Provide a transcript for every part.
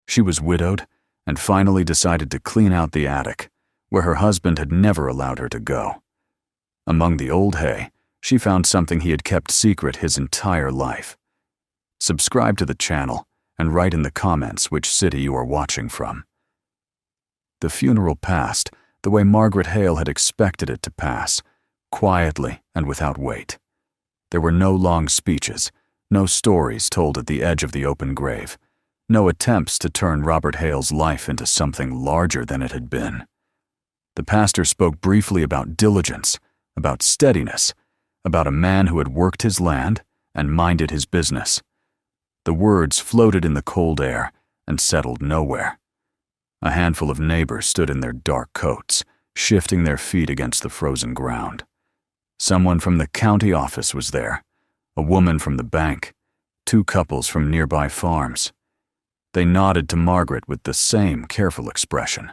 She was widowed and finally decided to clean out the attic, where her husband had never allowed her to go. Among the old hay, she found something he had kept secret his entire life. Subscribe to the channel and write in the comments which city you are watching from. The funeral passed the way Margaret Hale had expected it to pass, quietly and without weight. There were no long speeches, no stories told at the edge of the open grave, no attempts to turn Robert Hale's life into something larger than it had been. The pastor spoke briefly about diligence, about steadiness, about a man who had worked his land and minded his business. The words floated in the cold air and settled nowhere. A handful of neighbors stood in their dark coats, shifting their feet against the frozen ground. Someone from the county office was there, a woman from the bank, 2 couples from nearby farms. They nodded to Margaret with the same careful expression,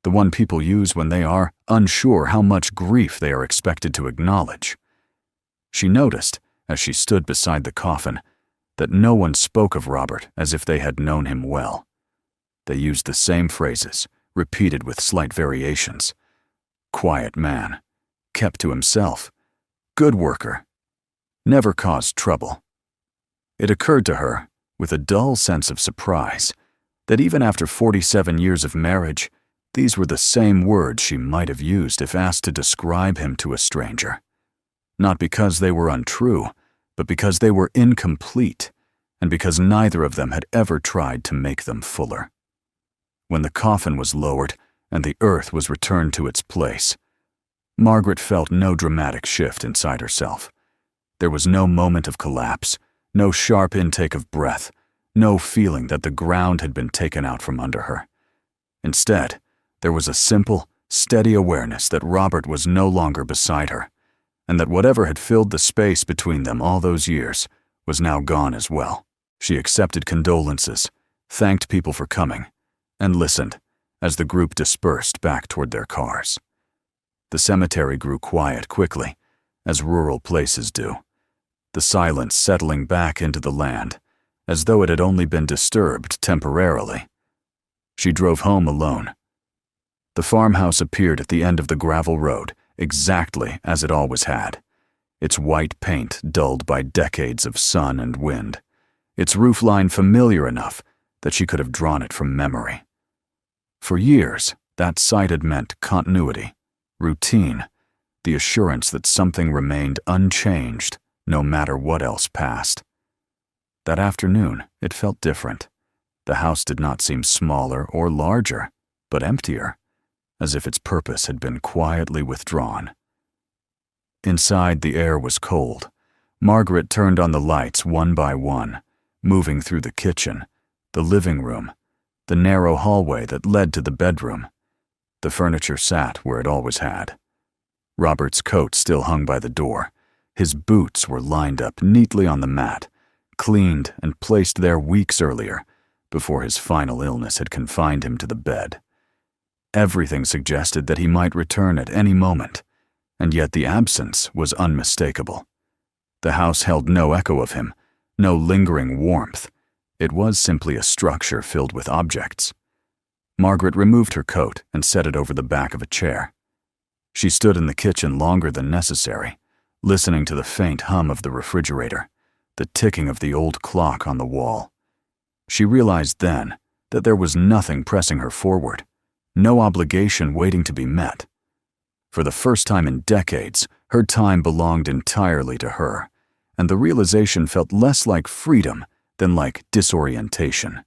the one people use when they are unsure how much grief they are expected to acknowledge. She noticed, as she stood beside the coffin, that no one spoke of Robert as if they had known him well. They used the same phrases, repeated with slight variations. Quiet man, kept to himself, good worker, never caused trouble. It occurred to her, with a dull sense of surprise, that even after 47 years of marriage, these were the same words she might have used if asked to describe him to a stranger. Not because they were untrue, but because they were incomplete, and because neither of them had ever tried to make them fuller. When the coffin was lowered and the earth was returned to its place, Margaret felt no dramatic shift inside herself. There was no moment of collapse, no sharp intake of breath, no feeling that the ground had been taken out from under her. Instead, there was a simple, steady awareness that Robert was no longer beside her, and that whatever had filled the space between them all those years was now gone as well. She accepted condolences, thanked people for coming, and listened as the group dispersed back toward their cars. The cemetery grew quiet quickly, as rural places do, the silence settling back into the land, as though it had only been disturbed temporarily. She drove home alone. The farmhouse appeared at the end of the gravel road, exactly as it always had, its white paint dulled by decades of sun and wind, its roofline familiar enough that she could have drawn it from memory. For years, that sight had meant continuity, routine, the assurance that something remained unchanged no matter what else passed. That afternoon, it felt different. The house did not seem smaller or larger, but emptier, as if its purpose had been quietly withdrawn. Inside, the air was cold. Margaret turned on the lights one by one, moving through the kitchen, the living room, the narrow hallway that led to the bedroom. The furniture sat where it always had. Robert's coat still hung by the door. His boots were lined up neatly on the mat, cleaned and placed there weeks earlier, before his final illness had confined him to the bed. Everything suggested that he might return at any moment, and yet the absence was unmistakable. The house held no echo of him, no lingering warmth. It was simply a structure filled with objects. Margaret removed her coat and set it over the back of a chair. She stood in the kitchen longer than necessary, listening to the faint hum of the refrigerator, the ticking of the old clock on the wall. She realized then that there was nothing pressing her forward, no obligation waiting to be met. For the first time in decades, her time belonged entirely to her, and the realization felt less like freedom than like disorientation.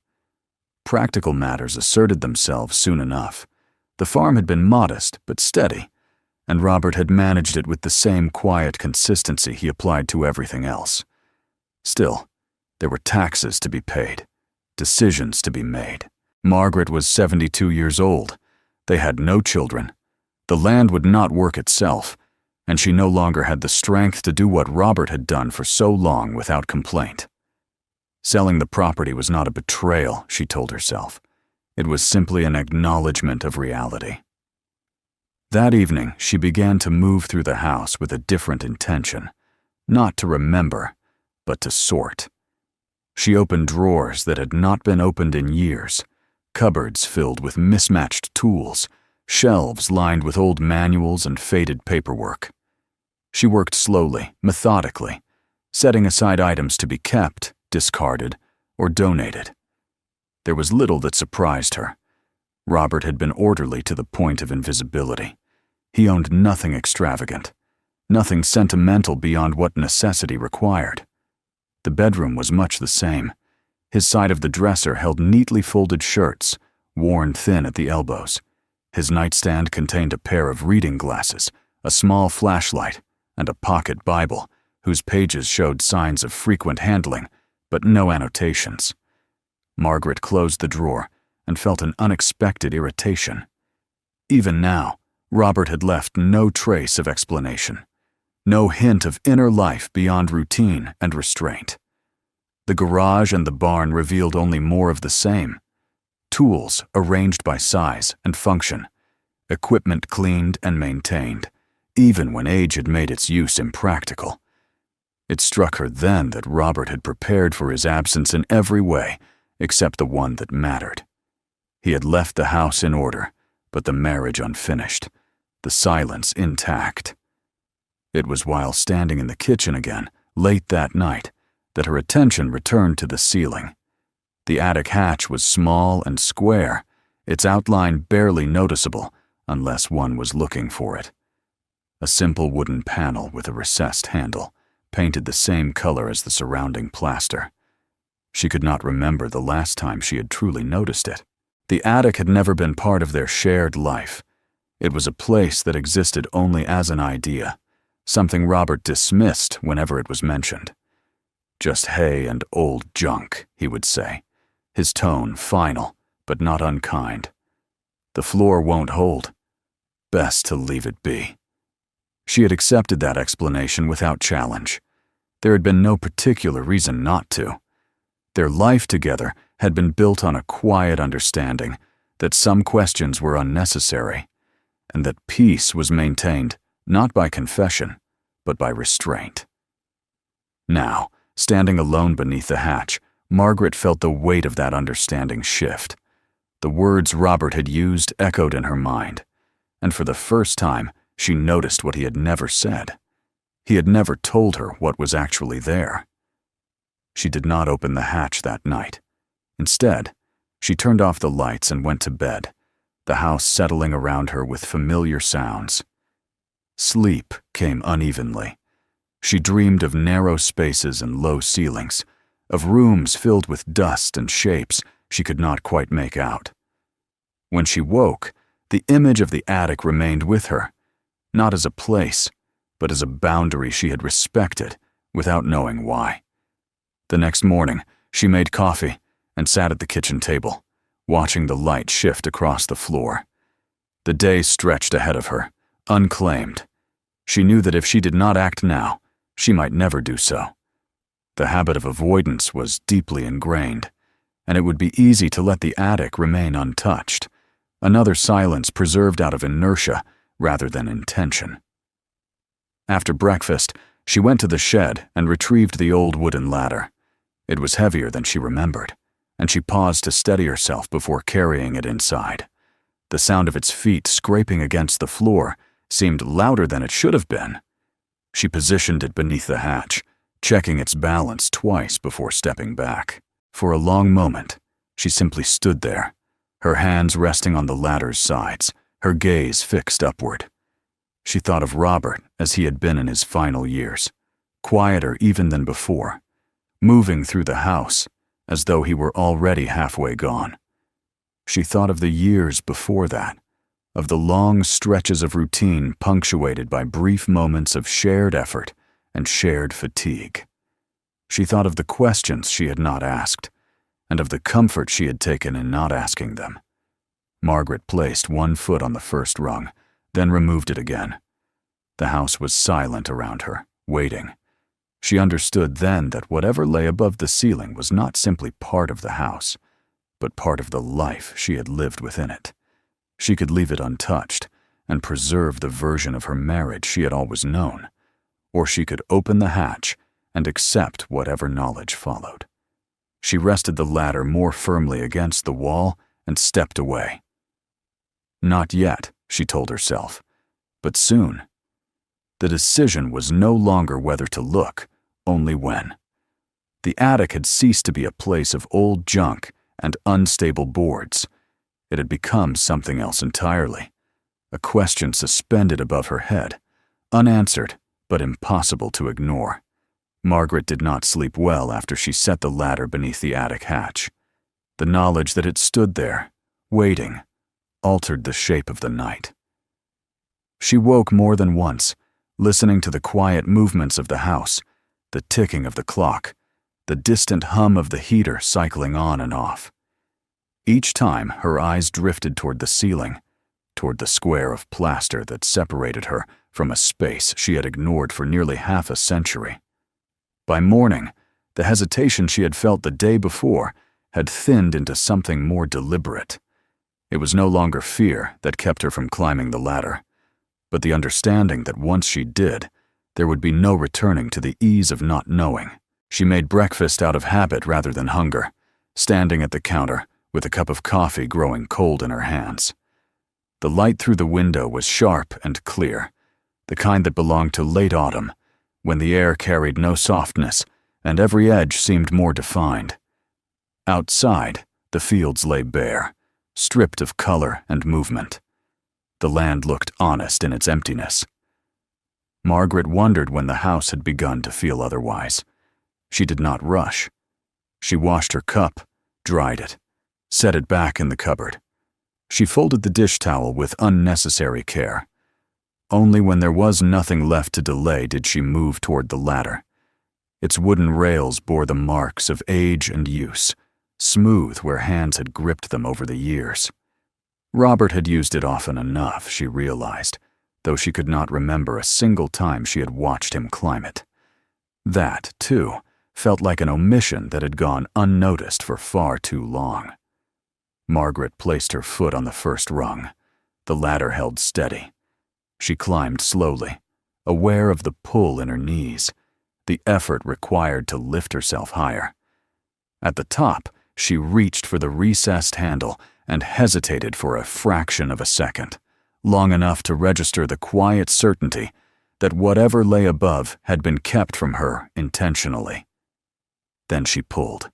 Practical matters asserted themselves soon enough. The farm had been modest but steady, and Robert had managed it with the same quiet consistency he applied to everything else. Still, there were taxes to be paid, decisions to be made. Margaret was 72 years old. They had no children. The land would not work itself, and she no longer had the strength to do what Robert had done for so long without complaint. Selling the property was not a betrayal, she told herself. It was simply an acknowledgement of reality. That evening, she began to move through the house with a different intention, not to remember, but to sort. She opened drawers that had not been opened in years, cupboards filled with mismatched tools, shelves lined with old manuals and faded paperwork. She worked slowly, methodically, setting aside items to be kept, discarded, or donated. There was little that surprised her. Robert had been orderly to the point of invisibility. He owned nothing extravagant, nothing sentimental beyond what necessity required. The bedroom was much the same. His side of the dresser held neatly folded shirts, worn thin at the elbows. His nightstand contained a pair of reading glasses, a small flashlight, and a pocket Bible, whose pages showed signs of frequent handling, but no annotations. Margaret closed the drawer and felt an unexpected irritation. Even now, Robert had left no trace of explanation, no hint of inner life beyond routine and restraint. The garage and the barn revealed only more of the same. Tools arranged by size and function, equipment cleaned and maintained, even when age had made its use impractical. It struck her then that Robert had prepared for his absence in every way except the one that mattered. He had left the house in order, but the marriage unfinished, the silence intact. It was while standing in the kitchen again, late that night, that her attention returned to the ceiling. The attic hatch was small and square, its outline barely noticeable unless one was looking for it. A simple wooden panel with a recessed handle, painted the same color as the surrounding plaster. She could not remember the last time she had truly noticed it. The attic had never been part of their shared life. It was a place that existed only as an idea, something Robert dismissed whenever it was mentioned. Just hay and old junk, he would say, his tone final, but not unkind. The floor won't hold. Best to leave it be. She had accepted that explanation without challenge. There had been no particular reason not to. Their life together had been built on a quiet understanding that some questions were unnecessary, and that peace was maintained not by confession, but by restraint. Now, standing alone beneath the hatch, Margaret felt the weight of that understanding shift. The words Robert had used echoed in her mind, and for the first time, she noticed what he had never said. He had never told her what was actually there. She did not open the hatch that night. Instead, she turned off the lights and went to bed, the house settling around her with familiar sounds. Sleep came unevenly. She dreamed of narrow spaces and low ceilings, of rooms filled with dust and shapes she could not quite make out. When she woke, the image of the attic remained with her, not as a place, but as a boundary she had respected without knowing why. The next morning, she made coffee and sat at the kitchen table, watching the light shift across the floor. The day stretched ahead of her, unclaimed. She knew that if she did not act now, she might never do so. The habit of avoidance was deeply ingrained, and it would be easy to let the attic remain untouched, another silence preserved out of inertia rather than intention. After breakfast, she went to the shed and retrieved the old wooden ladder. It was heavier than she remembered, and she paused to steady herself before carrying it inside. The sound of its feet scraping against the floor seemed louder than it should have been. She positioned it beneath the hatch, checking its balance twice before stepping back. For a long moment, she simply stood there, her hands resting on the ladder's sides, her gaze fixed upward. She thought of Robert as he had been in his final years, quieter even than before, moving through the house as though he were already halfway gone. She thought of the years before that, of the long stretches of routine punctuated by brief moments of shared effort and shared fatigue. She thought of the questions she had not asked, and of the comfort she had taken in not asking them. Margaret placed one foot on the first rung, then removed it again. The house was silent around her, waiting. She understood then that whatever lay above the ceiling was not simply part of the house, but part of the life she had lived within it. She could leave it untouched and preserve the version of her marriage she had always known, or she could open the hatch and accept whatever knowledge followed. She rested the ladder more firmly against the wall and stepped away. Not yet, she told herself, but soon. The decision was no longer whether to look, only when. The attic had ceased to be a place of old junk and unstable boards. It had become something else entirely, a question suspended above her head, unanswered but impossible to ignore. Margaret did not sleep well after she set the ladder beneath the attic hatch. The knowledge that it stood there, waiting, altered the shape of the night. She woke more than once, listening to the quiet movements of the house, the ticking of the clock, the distant hum of the heater cycling on and off. Each time, her eyes drifted toward the ceiling, toward the square of plaster that separated her from a space she had ignored for nearly half a century. By morning, the hesitation she had felt the day before had thinned into something more deliberate. It was no longer fear that kept her from climbing the ladder, but the understanding that once she did, there would be no returning to the ease of not knowing. She made breakfast out of habit rather than hunger, standing at the counter with a cup of coffee growing cold in her hands. The light through the window was sharp and clear, the kind that belonged to late autumn, when the air carried no softness and every edge seemed more defined. Outside, the fields lay bare, stripped of color and movement. The land looked honest in its emptiness. Margaret wondered when the house had begun to feel otherwise. She did not rush. She washed her cup, dried it, set it back in the cupboard. She folded the dish towel with unnecessary care. Only when there was nothing left to delay did she move toward the ladder. Its wooden rails bore the marks of age and use, smooth where hands had gripped them over the years. Robert had used it often enough, she realized, though she could not remember a single time she had watched him climb it. That, too, felt like an omission that had gone unnoticed for far too long. Margaret placed her foot on the first rung. The ladder held steady. She climbed slowly, aware of the pull in her knees, the effort required to lift herself higher. At the top, she reached for the recessed handle and hesitated for a fraction of a second, long enough to register the quiet certainty that whatever lay above had been kept from her intentionally. Then she pulled.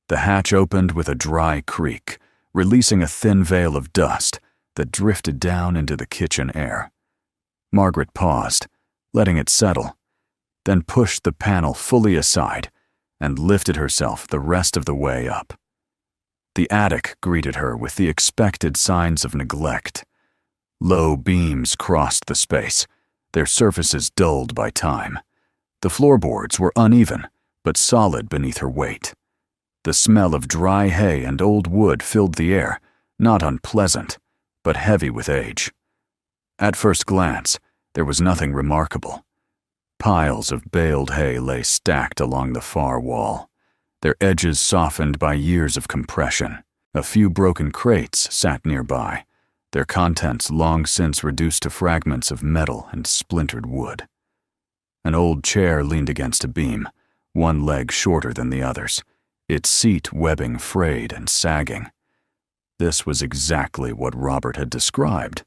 The hatch opened with a dry creak, releasing a thin veil of dust that drifted down into the kitchen air. Margaret paused, letting it settle, then pushed the panel fully aside and lifted herself the rest of the way up. The attic greeted her with the expected signs of neglect. Low beams crossed the space, their surfaces dulled by time. The floorboards were uneven, but solid beneath her weight. The smell of dry hay and old wood filled the air, not unpleasant, but heavy with age. At first glance, there was nothing remarkable. Piles of baled hay lay stacked along the far wall, their edges softened by years of compression. A few broken crates sat nearby, their contents long since reduced to fragments of metal and splintered wood. An old chair leaned against a beam, one leg shorter than the others, its seat webbing frayed and sagging. This was exactly what Robert had described,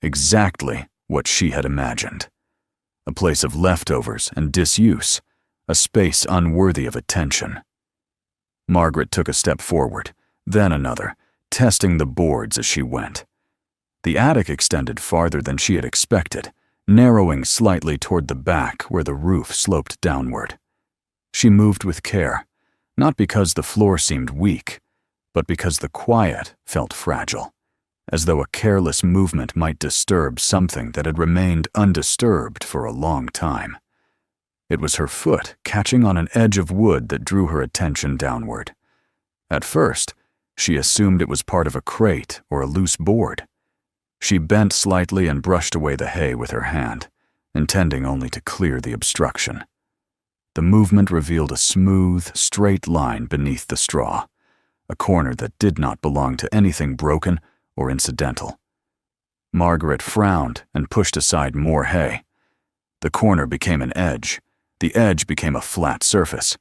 exactly what she had imagined. A place of leftovers and disuse, a space unworthy of attention. Margaret took a step forward, then another, testing the boards as she went. The attic extended farther than she had expected, narrowing slightly toward the back where the roof sloped downward. She moved with care, not because the floor seemed weak, but because the quiet felt fragile, as though a careless movement might disturb something that had remained undisturbed for a long time. It was her foot catching on an edge of wood that drew her attention downward. At first, she assumed it was part of a crate or a loose board. She bent slightly and brushed away the hay with her hand, intending only to clear the obstruction. The movement revealed a smooth, straight line beneath the straw, a corner that did not belong to anything broken or incidental. Margaret frowned and pushed aside more hay. The corner became an edge. The edge became a flat surface.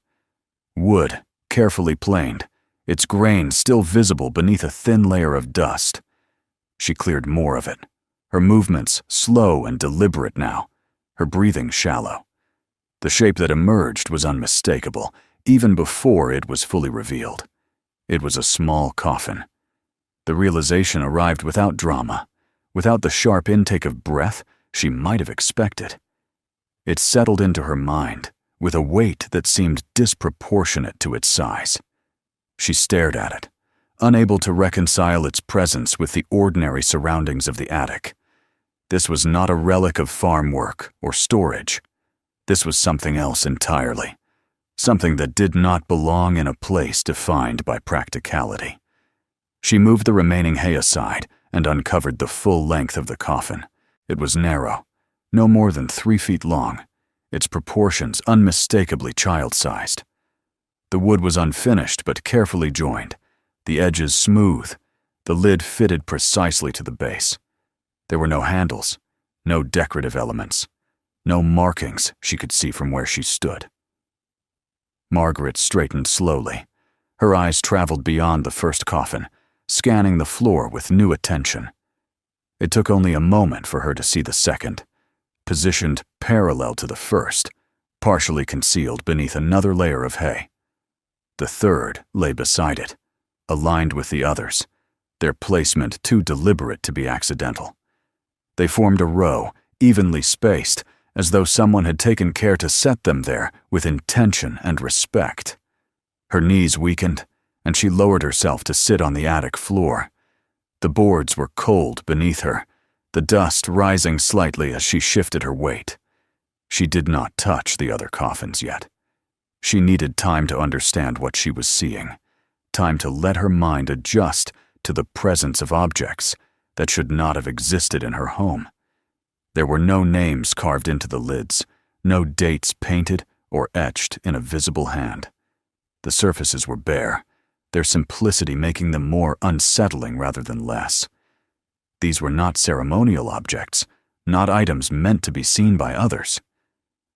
Wood, carefully planed, its grain still visible beneath a thin layer of dust. She cleared more of it, her movements slow and deliberate now, her breathing shallow. The shape that emerged was unmistakable, even before it was fully revealed. It was a small coffin. The realization arrived without drama, without the sharp intake of breath she might have expected. It settled into her mind with a weight that seemed disproportionate to its size. She stared at it, unable to reconcile its presence with the ordinary surroundings of the attic. This was not a relic of farm work or storage. This was something else entirely, something that did not belong in a place defined by practicality. She moved the remaining hay aside and uncovered the full length of the coffin. It was narrow, no more than 3 feet long, its proportions unmistakably child-sized. The wood was unfinished but carefully joined, the edges smooth, the lid fitted precisely to the base. There were no handles, no decorative elements, no markings she could see from where she stood. Margaret straightened slowly. Her eyes traveled beyond the first coffin, scanning the floor with new attention. It took only a moment for her to see the second, positioned parallel to the first, partially concealed beneath another layer of hay. The third lay beside it, aligned with the others, their placement too deliberate to be accidental. They formed a row, evenly spaced, as though someone had taken care to set them there with intention and respect. Her knees weakened, and she lowered herself to sit on the attic floor. The boards were cold beneath her, the dust rising slightly as she shifted her weight. She did not touch the other coffins yet. She needed time to understand what she was seeing, time to let her mind adjust to the presence of objects that should not have existed in her home. There were no names carved into the lids, no dates painted or etched in a visible hand. The surfaces were bare, their simplicity making them more unsettling rather than less. These were not ceremonial objects, not items meant to be seen by others.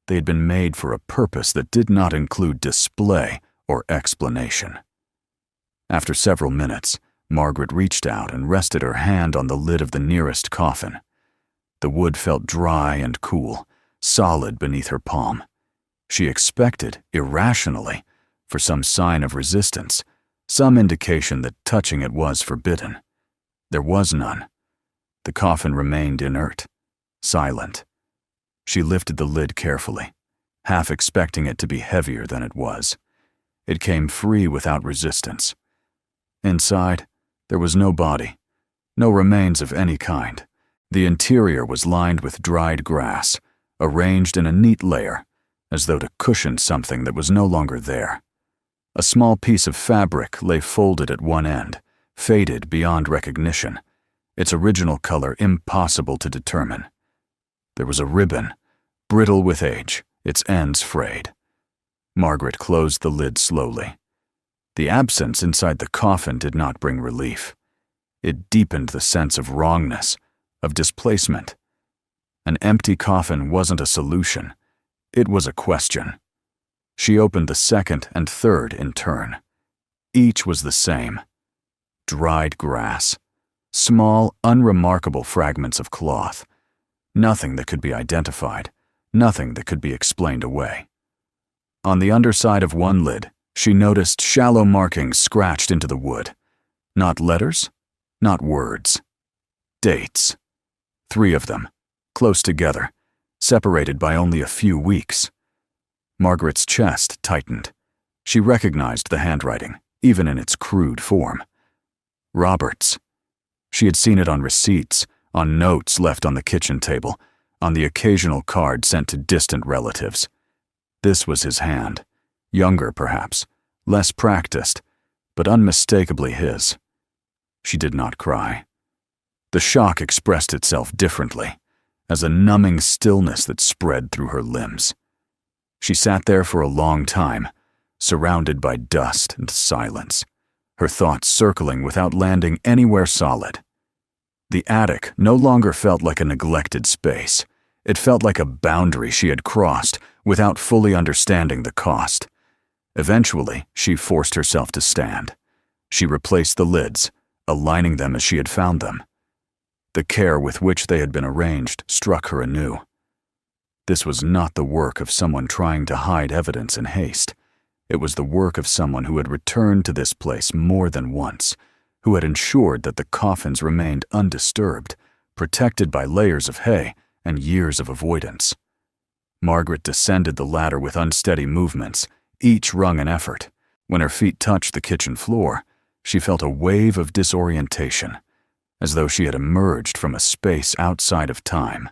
They had been made for a purpose that did not include display or explanation. After several minutes, Margaret reached out and rested her hand on the lid of the nearest coffin. The wood felt dry and cool, solid beneath her palm. She expected, irrationally, for some sign of resistance, some indication that touching it was forbidden. There was none. The coffin remained inert, silent. She lifted the lid carefully, half expecting it to be heavier than it was. It came free without resistance. Inside, there was no body, no remains of any kind. The interior was lined with dried grass, arranged in a neat layer, as though to cushion something that was no longer there. A small piece of fabric lay folded at one end, faded beyond recognition, its original color impossible to determine. There was a ribbon, brittle with age, its ends frayed. Margaret closed the lid slowly. The absence inside the coffin did not bring relief. It deepened the sense of wrongness, of displacement. An empty coffin wasn't a solution. It was a question. She opened the second and third in turn. Each was the same. Dried grass. Small, unremarkable fragments of cloth. Nothing that could be identified. Nothing that could be explained away. On the underside of one lid, she noticed shallow markings scratched into the wood. Not letters, not words. Dates. 3 of them, close together, separated by only a few weeks. Margaret's chest tightened. She recognized the handwriting, even in its crude form. Robert's. She had seen it on receipts, on notes left on the kitchen table, on the occasional card sent to distant relatives. This was his hand. Younger, perhaps, less practiced, but unmistakably his. She did not cry. The shock expressed itself differently, as a numbing stillness that spread through her limbs. She sat there for a long time, surrounded by dust and silence, her thoughts circling without landing anywhere solid. The attic no longer felt like a neglected space. It felt like a boundary she had crossed without fully understanding the cost. Eventually, she forced herself to stand. She replaced the lids, aligning them as she had found them. The care with which they had been arranged struck her anew. This was not the work of someone trying to hide evidence in haste. It was the work of someone who had returned to this place more than once, who had ensured that the coffins remained undisturbed, protected by layers of hay and years of avoidance. Margaret descended the ladder with unsteady movements, each rung an effort. When her feet touched the kitchen floor, she felt a wave of disorientation, as though she had emerged from a space outside of time.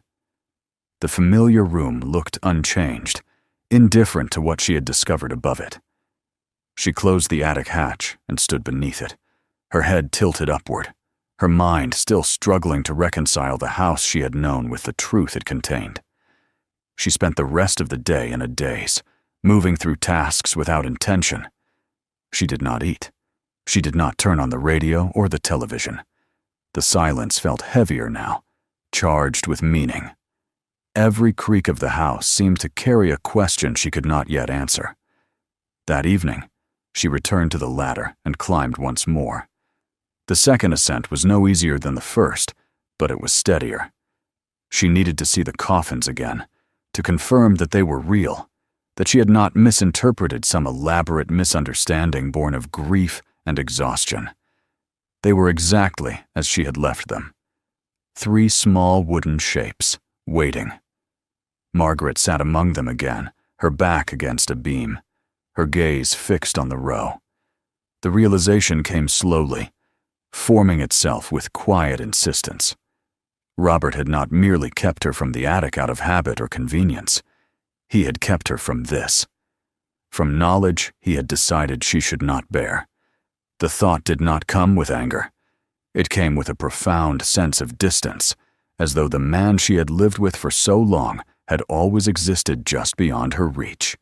The familiar room looked unchanged, indifferent to what she had discovered above it. She closed the attic hatch and stood beneath it, her head tilted upward, her mind still struggling to reconcile the house she had known with the truth it contained. She spent the rest of the day in a daze, moving through tasks without intention. She did not eat. She did not turn on the radio or the television. The silence felt heavier now, charged with meaning. Every creak of the house seemed to carry a question she could not yet answer. That evening, she returned to the ladder and climbed once more. The second ascent was no easier than the first, but it was steadier. She needed to see the coffins again, to confirm that they were real, that she had not misinterpreted some elaborate misunderstanding born of grief and exhaustion. They were exactly as she had left them. 3 small wooden shapes, waiting. Margaret sat among them again, her back against a beam, her gaze fixed on the row. The realization came slowly, forming itself with quiet insistence. Robert had not merely kept her from the attic out of habit or convenience. He had kept her from this. From knowledge he had decided she should not bear. The thought did not come with anger. It came with a profound sense of distance, as though the man she had lived with for so long had always existed just beyond her reach.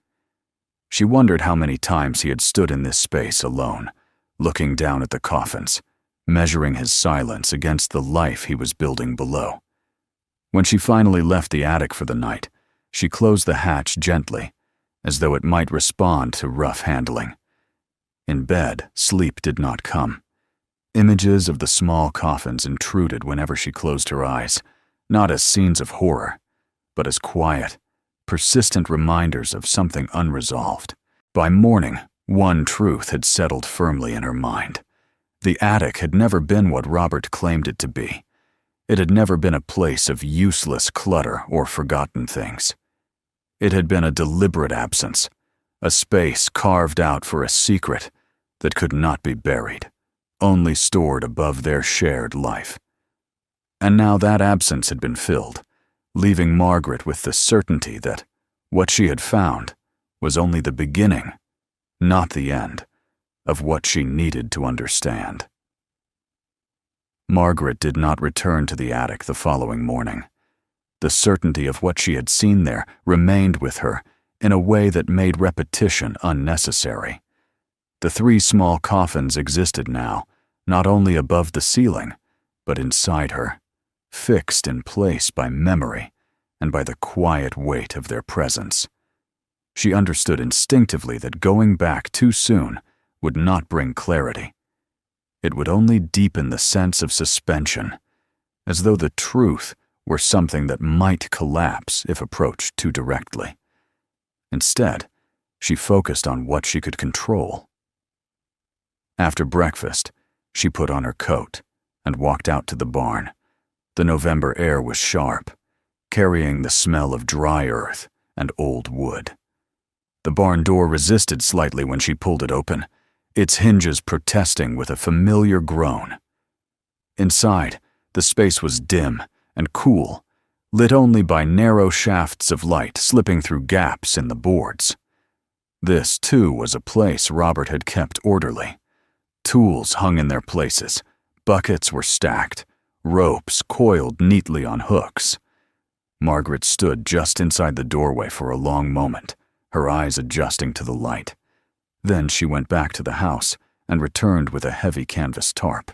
She wondered how many times he had stood in this space alone, looking down at the coffins, measuring his silence against the life he was building below. When she finally left the attic for the night, she closed the hatch gently, as though it might respond to rough handling. In bed, sleep did not come. Images of the small coffins intruded whenever she closed her eyes, not as scenes of horror, but as quiet, persistent reminders of something unresolved. By morning, one truth had settled firmly in her mind. The attic had never been what Robert claimed it to be. It had never been a place of useless clutter or forgotten things. It had been a deliberate absence, a space carved out for a secret that could not be buried, only stored above their shared life. And now that absence had been filled, leaving Margaret with the certainty that what she had found was only the beginning, not the end, of what she needed to understand. Margaret did not return to the attic the following morning. The certainty of what she had seen there remained with her in a way that made repetition unnecessary. The 3 small coffins existed now, not only above the ceiling, but inside her, fixed in place by memory and by the quiet weight of their presence. She understood instinctively that going back too soon would not bring clarity. It would only deepen the sense of suspension, as though the truth were something that might collapse if approached too directly. Instead, she focused on what she could control. After breakfast, she put on her coat and walked out to the barn. The November air was sharp, carrying the smell of dry earth and old wood. The barn door resisted slightly when she pulled it open, its hinges protesting with a familiar groan. Inside, the space was dim and cool, lit only by narrow shafts of light slipping through gaps in the boards. This, too, was a place Robert had kept orderly. Tools hung in their places, buckets were stacked, ropes coiled neatly on hooks. Margaret stood just inside the doorway for a long moment, her eyes adjusting to the light. Then she went back to the house and returned with a heavy canvas tarp.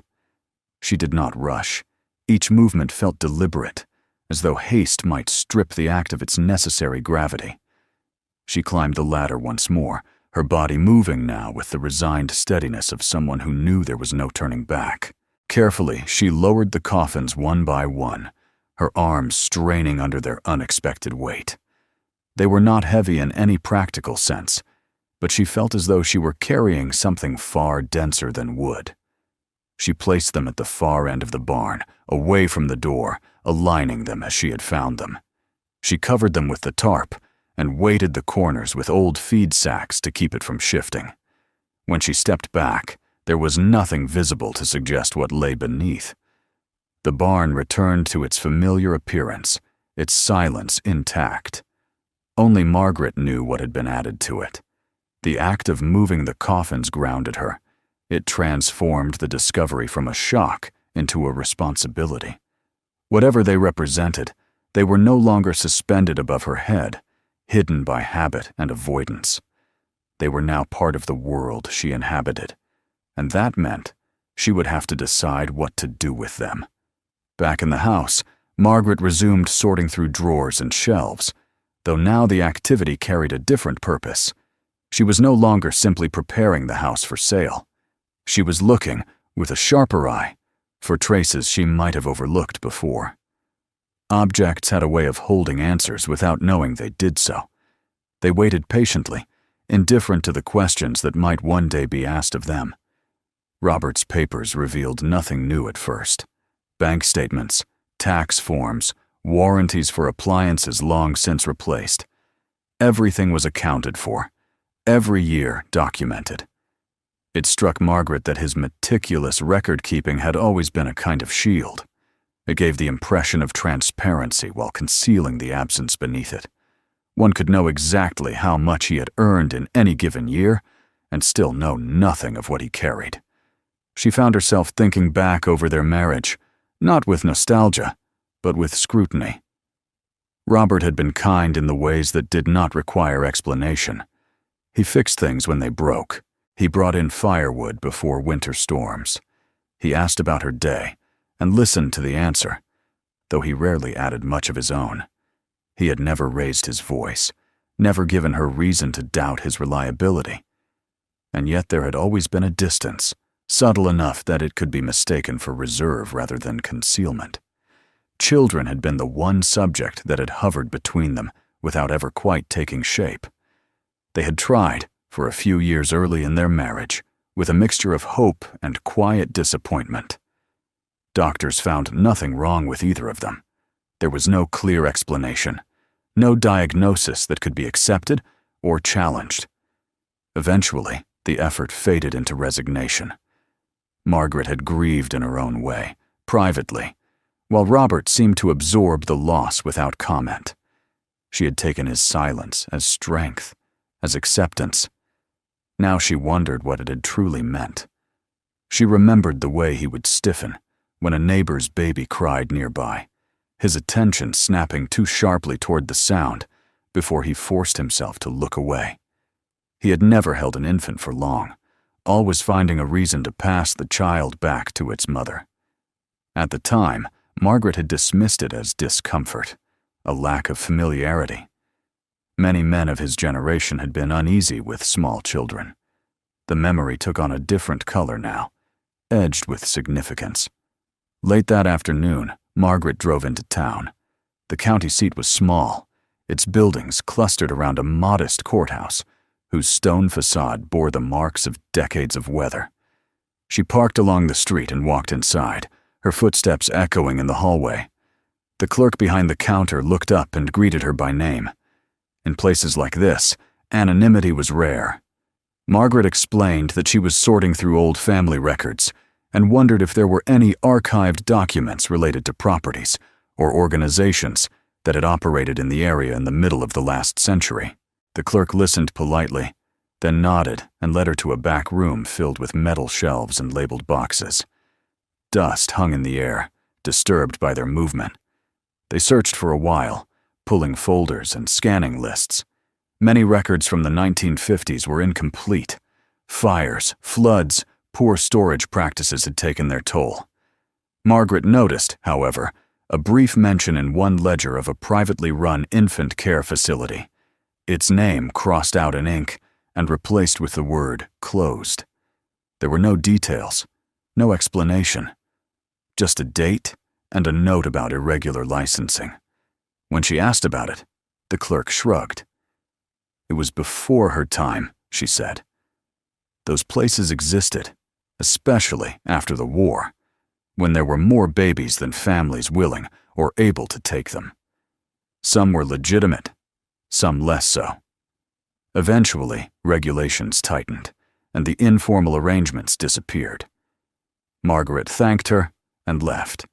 She did not rush. Each movement felt deliberate, as though haste might strip the act of its necessary gravity. She climbed the ladder once more, her body moving now with the resigned steadiness of someone who knew there was no turning back. Carefully, she lowered the coffins one by one, her arms straining under their unexpected weight. They were not heavy in any practical sense, but she felt as though she were carrying something far denser than wood. She placed them at the far end of the barn, away from the door, aligning them as she had found them. She covered them with the tarp and weighted the corners with old feed sacks to keep it from shifting. When she stepped back, there was nothing visible to suggest what lay beneath. The barn returned to its familiar appearance, its silence intact. Only Margaret knew what had been added to it. The act of moving the coffins grounded her. It transformed the discovery from a shock into a responsibility. Whatever they represented, they were no longer suspended above her head, hidden by habit and avoidance. They were now part of the world she inhabited, and that meant she would have to decide what to do with them. Back in the house, Margaret resumed sorting through drawers and shelves, though now the activity carried a different purpose. She was no longer simply preparing the house for sale. She was looking, with a sharper eye, for traces she might have overlooked before. Objects had a way of holding answers without knowing they did so. They waited patiently, indifferent to the questions that might one day be asked of them. Robert's papers revealed nothing new at first. Bank statements, tax forms, warranties for appliances long since replaced. Everything was accounted for, every year documented. It struck Margaret that his meticulous record-keeping had always been a kind of shield. It gave the impression of transparency while concealing the absence beneath it. One could know exactly how much he had earned in any given year, and still know nothing of what he carried. She found herself thinking back over their marriage, not with nostalgia, but with scrutiny. Robert had been kind in the ways that did not require explanation. He fixed things when they broke. He brought in firewood before winter storms. He asked about her day, and listened to the answer, though he rarely added much of his own. He had never raised his voice, never given her reason to doubt his reliability. And yet there had always been a distance, subtle enough that it could be mistaken for reserve rather than concealment. Children had been the one subject that had hovered between them without ever quite taking shape. They had tried, for a few years early in their marriage, with a mixture of hope and quiet disappointment. Doctors found nothing wrong with either of them. There was no clear explanation, no diagnosis that could be accepted or challenged. Eventually, the effort faded into resignation. Margaret had grieved in her own way, privately, while Robert seemed to absorb the loss without comment. She had taken his silence as strength, as acceptance. Now she wondered what it had truly meant. She remembered the way he would stiffen when a neighbor's baby cried nearby, his attention snapping too sharply toward the sound before he forced himself to look away. He had never held an infant for long, always finding a reason to pass the child back to its mother. At the time, Margaret had dismissed it as discomfort, a lack of familiarity. Many men of his generation had been uneasy with small children. The memory took on a different color now, edged with significance. Late that afternoon, Margaret drove into town. The county seat was small, its buildings clustered around a modest courthouse, whose stone facade bore the marks of decades of weather. She parked along the street and walked inside, her footsteps echoing in the hallway. The clerk behind the counter looked up and greeted her by name. In places like this, anonymity was rare. Margaret explained that she was sorting through old family records and wondered if there were any archived documents related to properties or organizations that had operated in the area in the middle of the last century. The clerk listened politely, then nodded and led her to a back room filled with metal shelves and labeled boxes. Dust hung in the air, disturbed by their movement. They searched for a while, pulling folders and scanning lists. Many records from the 1950s were incomplete. Fires, floods, poor storage practices had taken their toll. Margaret noticed, however, a brief mention in one ledger of a privately run infant care facility. Its name crossed out in ink, and replaced with the word closed. There were no details, no explanation, just a date and a note about irregular licensing. When she asked about it, the clerk shrugged. It was before her time, she said. Those places existed, especially after the war, when there were more babies than families willing or able to take them. Some were legitimate, some less so. Eventually, regulations tightened, and the informal arrangements disappeared. Margaret thanked her and left,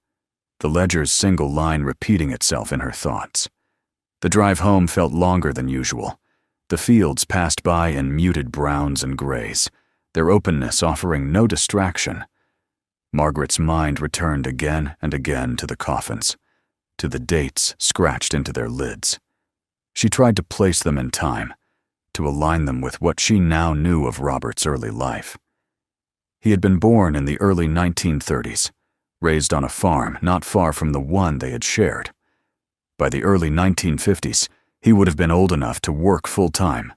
the ledger's single line repeating itself in her thoughts. The drive home felt longer than usual. The fields passed by in muted browns and grays, their openness offering no distraction. Margaret's mind returned again and again to the coffins, to the dates scratched into their lids. She tried to place them in time, to align them with what she now knew of Robert's early life. He had been born in the early 1930s, raised on a farm not far from the one they had shared. By the early 1950s, he would have been old enough to work full-time,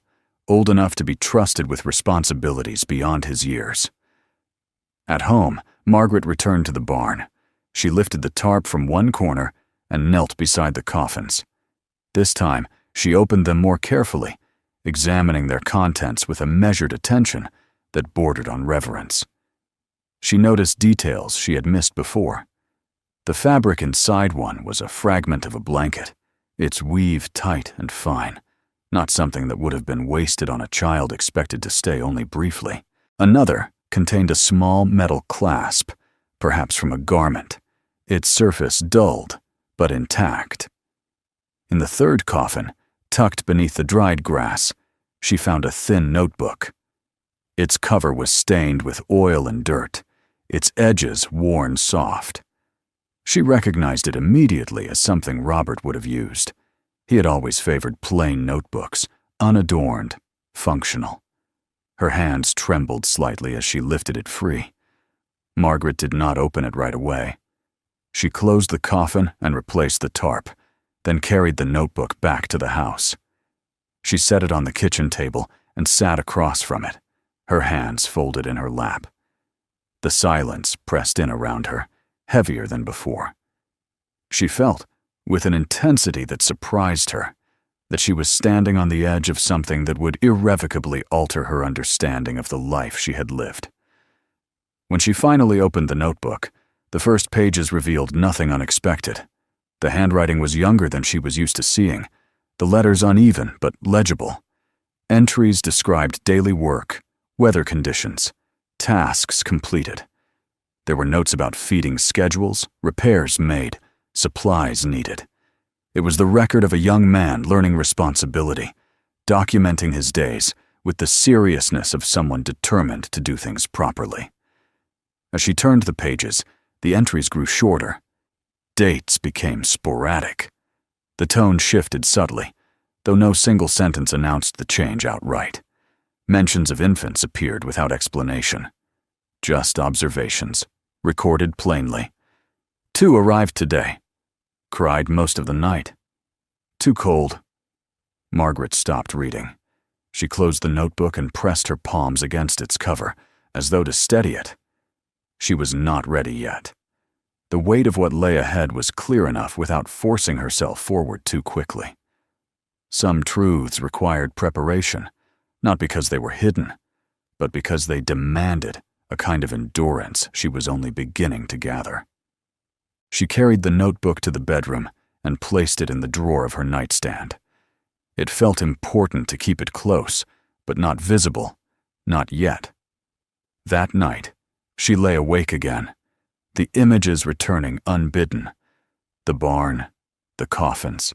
old enough to be trusted with responsibilities beyond his years. At home, Margaret returned to the barn. She lifted the tarp from one corner and knelt beside the coffins. This time, she opened them more carefully, examining their contents with a measured attention that bordered on reverence. She noticed details she had missed before. The fabric inside one was a fragment of a blanket, its weave tight and fine, not something that would have been wasted on a child expected to stay only briefly. Another contained a small metal clasp, perhaps from a garment, its surface dulled but intact. In the third coffin, tucked beneath the dried grass, she found a thin notebook. Its cover was stained with oil and dirt, its edges worn soft. She recognized it immediately as something Robert would have used. He had always favored plain notebooks, unadorned, functional. Her hands trembled slightly as she lifted it free. Margaret did not open it right away. She closed the coffin and replaced the tarp, then carried the notebook back to the house. She set it on the kitchen table and sat across from it, her hands folded in her lap. The silence pressed in around her, heavier than before. She felt, with an intensity that surprised her, that she was standing on the edge of something that would irrevocably alter her understanding of the life she had lived. When she finally opened the notebook, the first pages revealed nothing unexpected. The handwriting was younger than she was used to seeing, the letters uneven but legible. Entries described daily work, weather conditions, tasks completed. There were notes about feeding schedules, repairs made, supplies needed. It was the record of a young man learning responsibility, documenting his days with the seriousness of someone determined to do things properly. As she turned the pages, the entries grew shorter. Dates became sporadic. The tone shifted subtly, though no single sentence announced the change outright. Mentions of infants appeared without explanation. Just observations, recorded plainly. 2 arrived today. Cried most of the night. Too cold. Margaret stopped reading. She closed the notebook and pressed her palms against its cover, as though to steady it. She was not ready yet. The weight of what lay ahead was clear enough without forcing herself forward too quickly. Some truths required preparation, not because they were hidden, but because they demanded a kind of endurance she was only beginning to gather. She carried the notebook to the bedroom and placed it in the drawer of her nightstand. It felt important to keep it close, but not visible, not yet. That night, she lay awake again, the images returning unbidden. The barn, the coffins,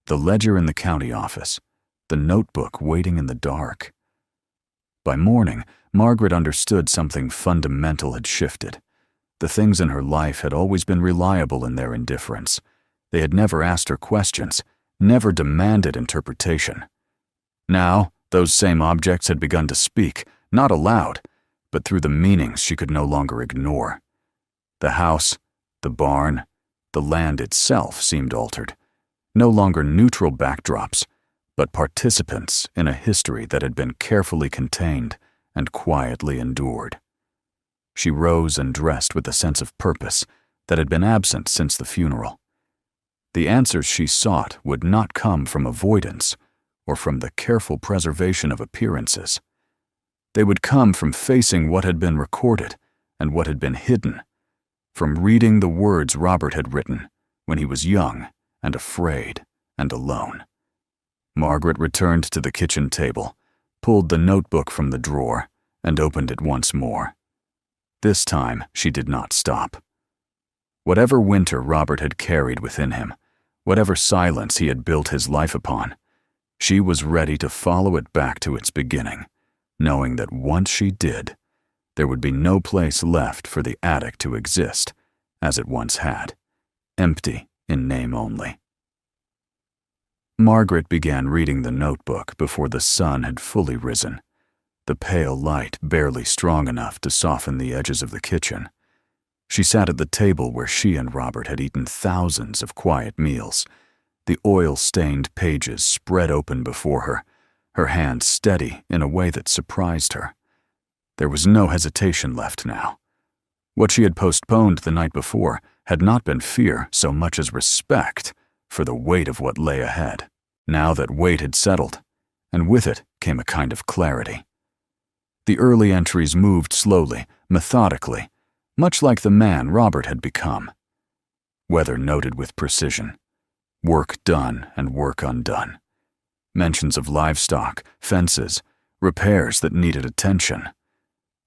the ledger in the county office, the notebook waiting in the dark. By morning, Margaret understood something fundamental had shifted. The things in her life had always been reliable in their indifference. They had never asked her questions, never demanded interpretation. Now, those same objects had begun to speak, not aloud, but through the meanings she could no longer ignore. The house, the barn, the land itself seemed altered, no longer neutral backdrops, but participants in a history that had been carefully contained and quietly endured. She rose and dressed with a sense of purpose that had been absent since the funeral. The answers she sought would not come from avoidance or from the careful preservation of appearances. They would come from facing what had been recorded and what had been hidden, from reading the words Robert had written when he was young and afraid and alone. Margaret returned to the kitchen table, pulled the notebook from the drawer, and opened it once more. This time, she did not stop. Whatever winter Robert had carried within him, whatever silence he had built his life upon, she was ready to follow it back to its beginning, knowing that once she did, there would be no place left for the attic to exist, as it once had, empty in name only. Margaret began reading the notebook before the sun had fully risen, the pale light barely strong enough to soften the edges of the kitchen. She sat at the table where she and Robert had eaten thousands of quiet meals, the oil-stained pages spread open before her, her hand steady in a way that surprised her. There was no hesitation left now. What she had postponed the night before had not been fear so much as respect for the weight of what lay ahead. Now that weight had settled, and with it came a kind of clarity. The early entries moved slowly, methodically, much like the man Robert had become. Weather noted with precision, work done and work undone, mentions of livestock, fences, repairs that needed attention.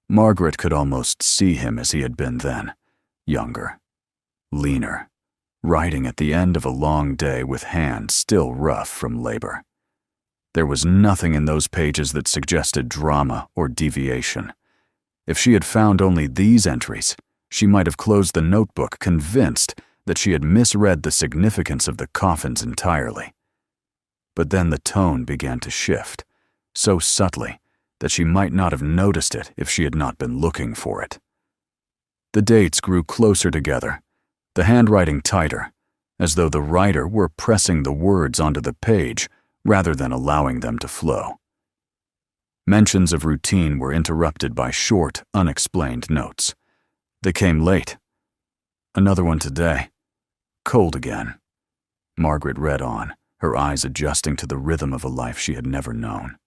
Margaret could almost see him as he had been then, younger, leaner, writing at the end of a long day with hands still rough from labor. There was nothing in those pages that suggested drama or deviation. If she had found only these entries, she might have closed the notebook convinced that she had misread the significance of the coffins entirely. But then the tone began to shift, so subtly that she might not have noticed it if she had not been looking for it. The dates grew closer together, the handwriting tighter, as though the writer were pressing the words onto the page rather than allowing them to flow. Mentions of routine were interrupted by short, unexplained notes. They came late. Another one today. Cold again. Margaret read on, her eyes adjusting to the rhythm of a life she had never known.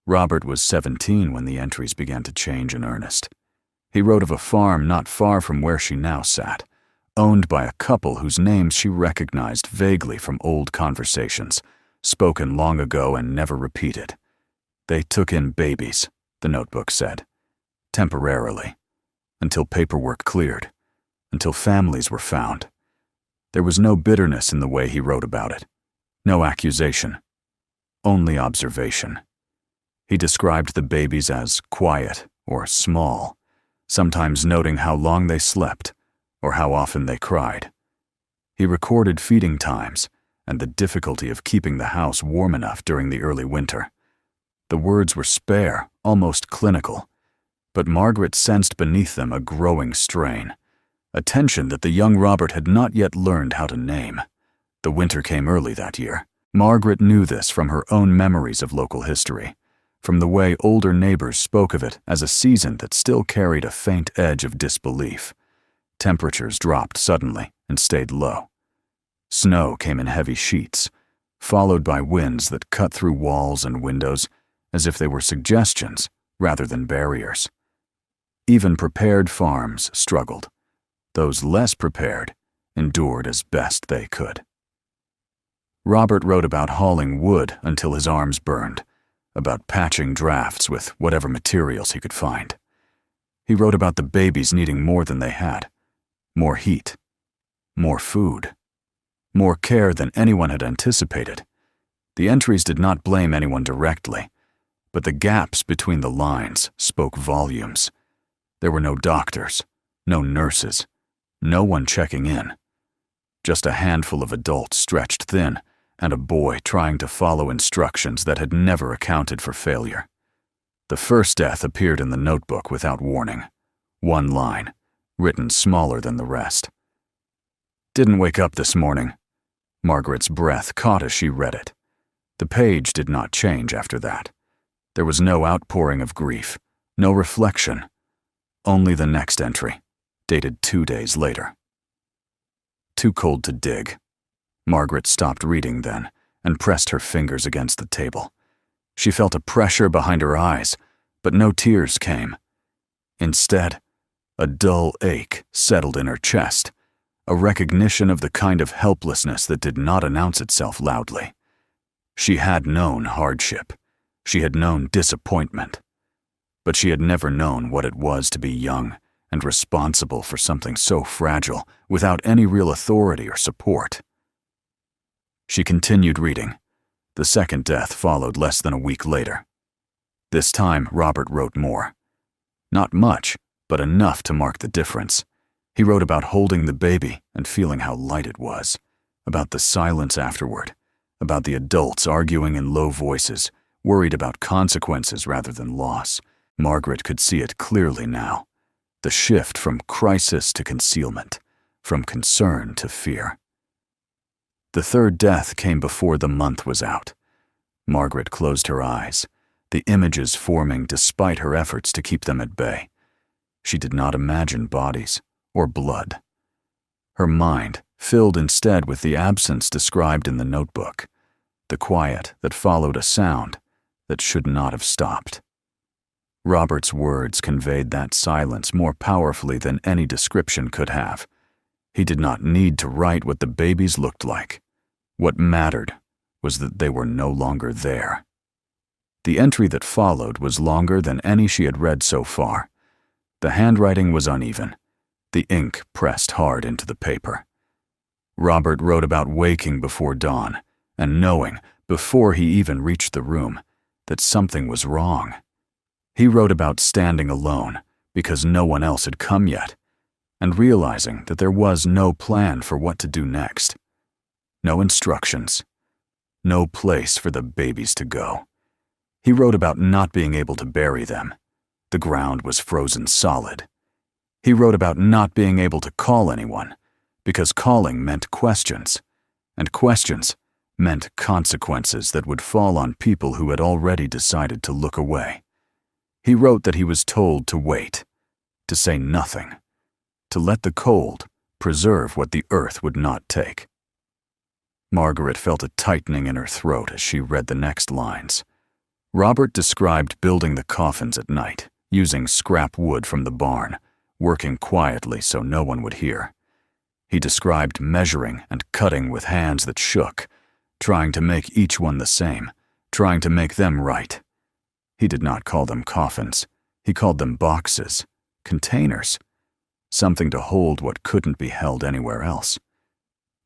Robert was 17 when the entries began to change in earnest. He wrote of a farm not far from where she now sat, owned by a couple whose names she recognized vaguely from old conversations, spoken long ago and never repeated. They took in babies, the notebook said, temporarily, until paperwork cleared, until families were found. There was no bitterness in the way he wrote about it, no accusation, only observation. He described the babies as quiet or small, sometimes noting how long they slept or how often they cried. He recorded feeding times and the difficulty of keeping the house warm enough during the early winter. The words were spare, almost clinical, but Margaret sensed beneath them a growing strain, a tension that the young Robert had not yet learned how to name. The winter came early that year. Margaret knew this from her own memories of local history, from the way older neighbors spoke of it as a season that still carried a faint edge of disbelief. Temperatures dropped suddenly and stayed low. Snow came in heavy sheets, followed by winds that cut through walls and windows as if they were suggestions rather than barriers. Even prepared farms struggled. Those less prepared endured as best they could. Robert wrote about hauling wood until his arms burned, about patching drafts with whatever materials he could find. He wrote about the babies needing more than they had, more heat, more food, more care than anyone had anticipated. The entries did not blame anyone directly, but the gaps between the lines spoke volumes. There were no doctors, no nurses, no one checking in. Just a handful of adults stretched thin, and a boy trying to follow instructions that had never accounted for failure. The first death appeared in the notebook without warning. One line, written smaller than the rest. Didn't wake up this morning. Margaret's breath caught as she read it. The page did not change after that. There was no outpouring of grief, no reflection, only the next entry, dated 2 days later. Too cold to dig. Margaret stopped reading then and pressed her fingers against the table. She felt a pressure behind her eyes, but no tears came. Instead, a dull ache settled in her chest, a recognition of the kind of helplessness that did not announce itself loudly. She had known hardship. She had known disappointment. But she had never known what it was to be young and responsible for something so fragile without any real authority or support. She continued reading. The second death followed less than a week later. This time, Robert wrote more. Not much, but enough to mark the difference. He wrote about holding the baby and feeling how light it was, about the silence afterward, about the adults arguing in low voices, worried about consequences rather than loss. Margaret could see it clearly now. The shift from crisis to concealment, from concern to fear. The third death came before the month was out. Margaret closed her eyes, the images forming despite her efforts to keep them at bay. She did not imagine bodies or blood. Her mind filled instead with the absence described in the notebook, the quiet that followed a sound that should not have stopped. Robert's words conveyed that silence more powerfully than any description could have. He did not need to write what the babies looked like. What mattered was that they were no longer there. The entry that followed was longer than any she had read so far. The handwriting was uneven. The ink pressed hard into the paper. Robert wrote about waking before dawn and knowing, before he even reached the room, that something was wrong. He wrote about standing alone because no one else had come yet, and realizing that there was no plan for what to do next. No instructions. No place for the babies to go. He wrote about not being able to bury them. The ground was frozen solid. He wrote about not being able to call anyone, because calling meant questions, and questions meant consequences that would fall on people who had already decided to look away. He wrote that he was told to wait, to say nothing, to let the cold preserve what the earth would not take. Margaret felt a tightening in her throat as she read the next lines. Robert described building the coffins at night, using scrap wood from the barn, working quietly so no one would hear. He described measuring and cutting with hands that shook, trying to make each one the same, trying to make them right. He did not call them coffins. He called them boxes, containers, something to hold what couldn't be held anywhere else.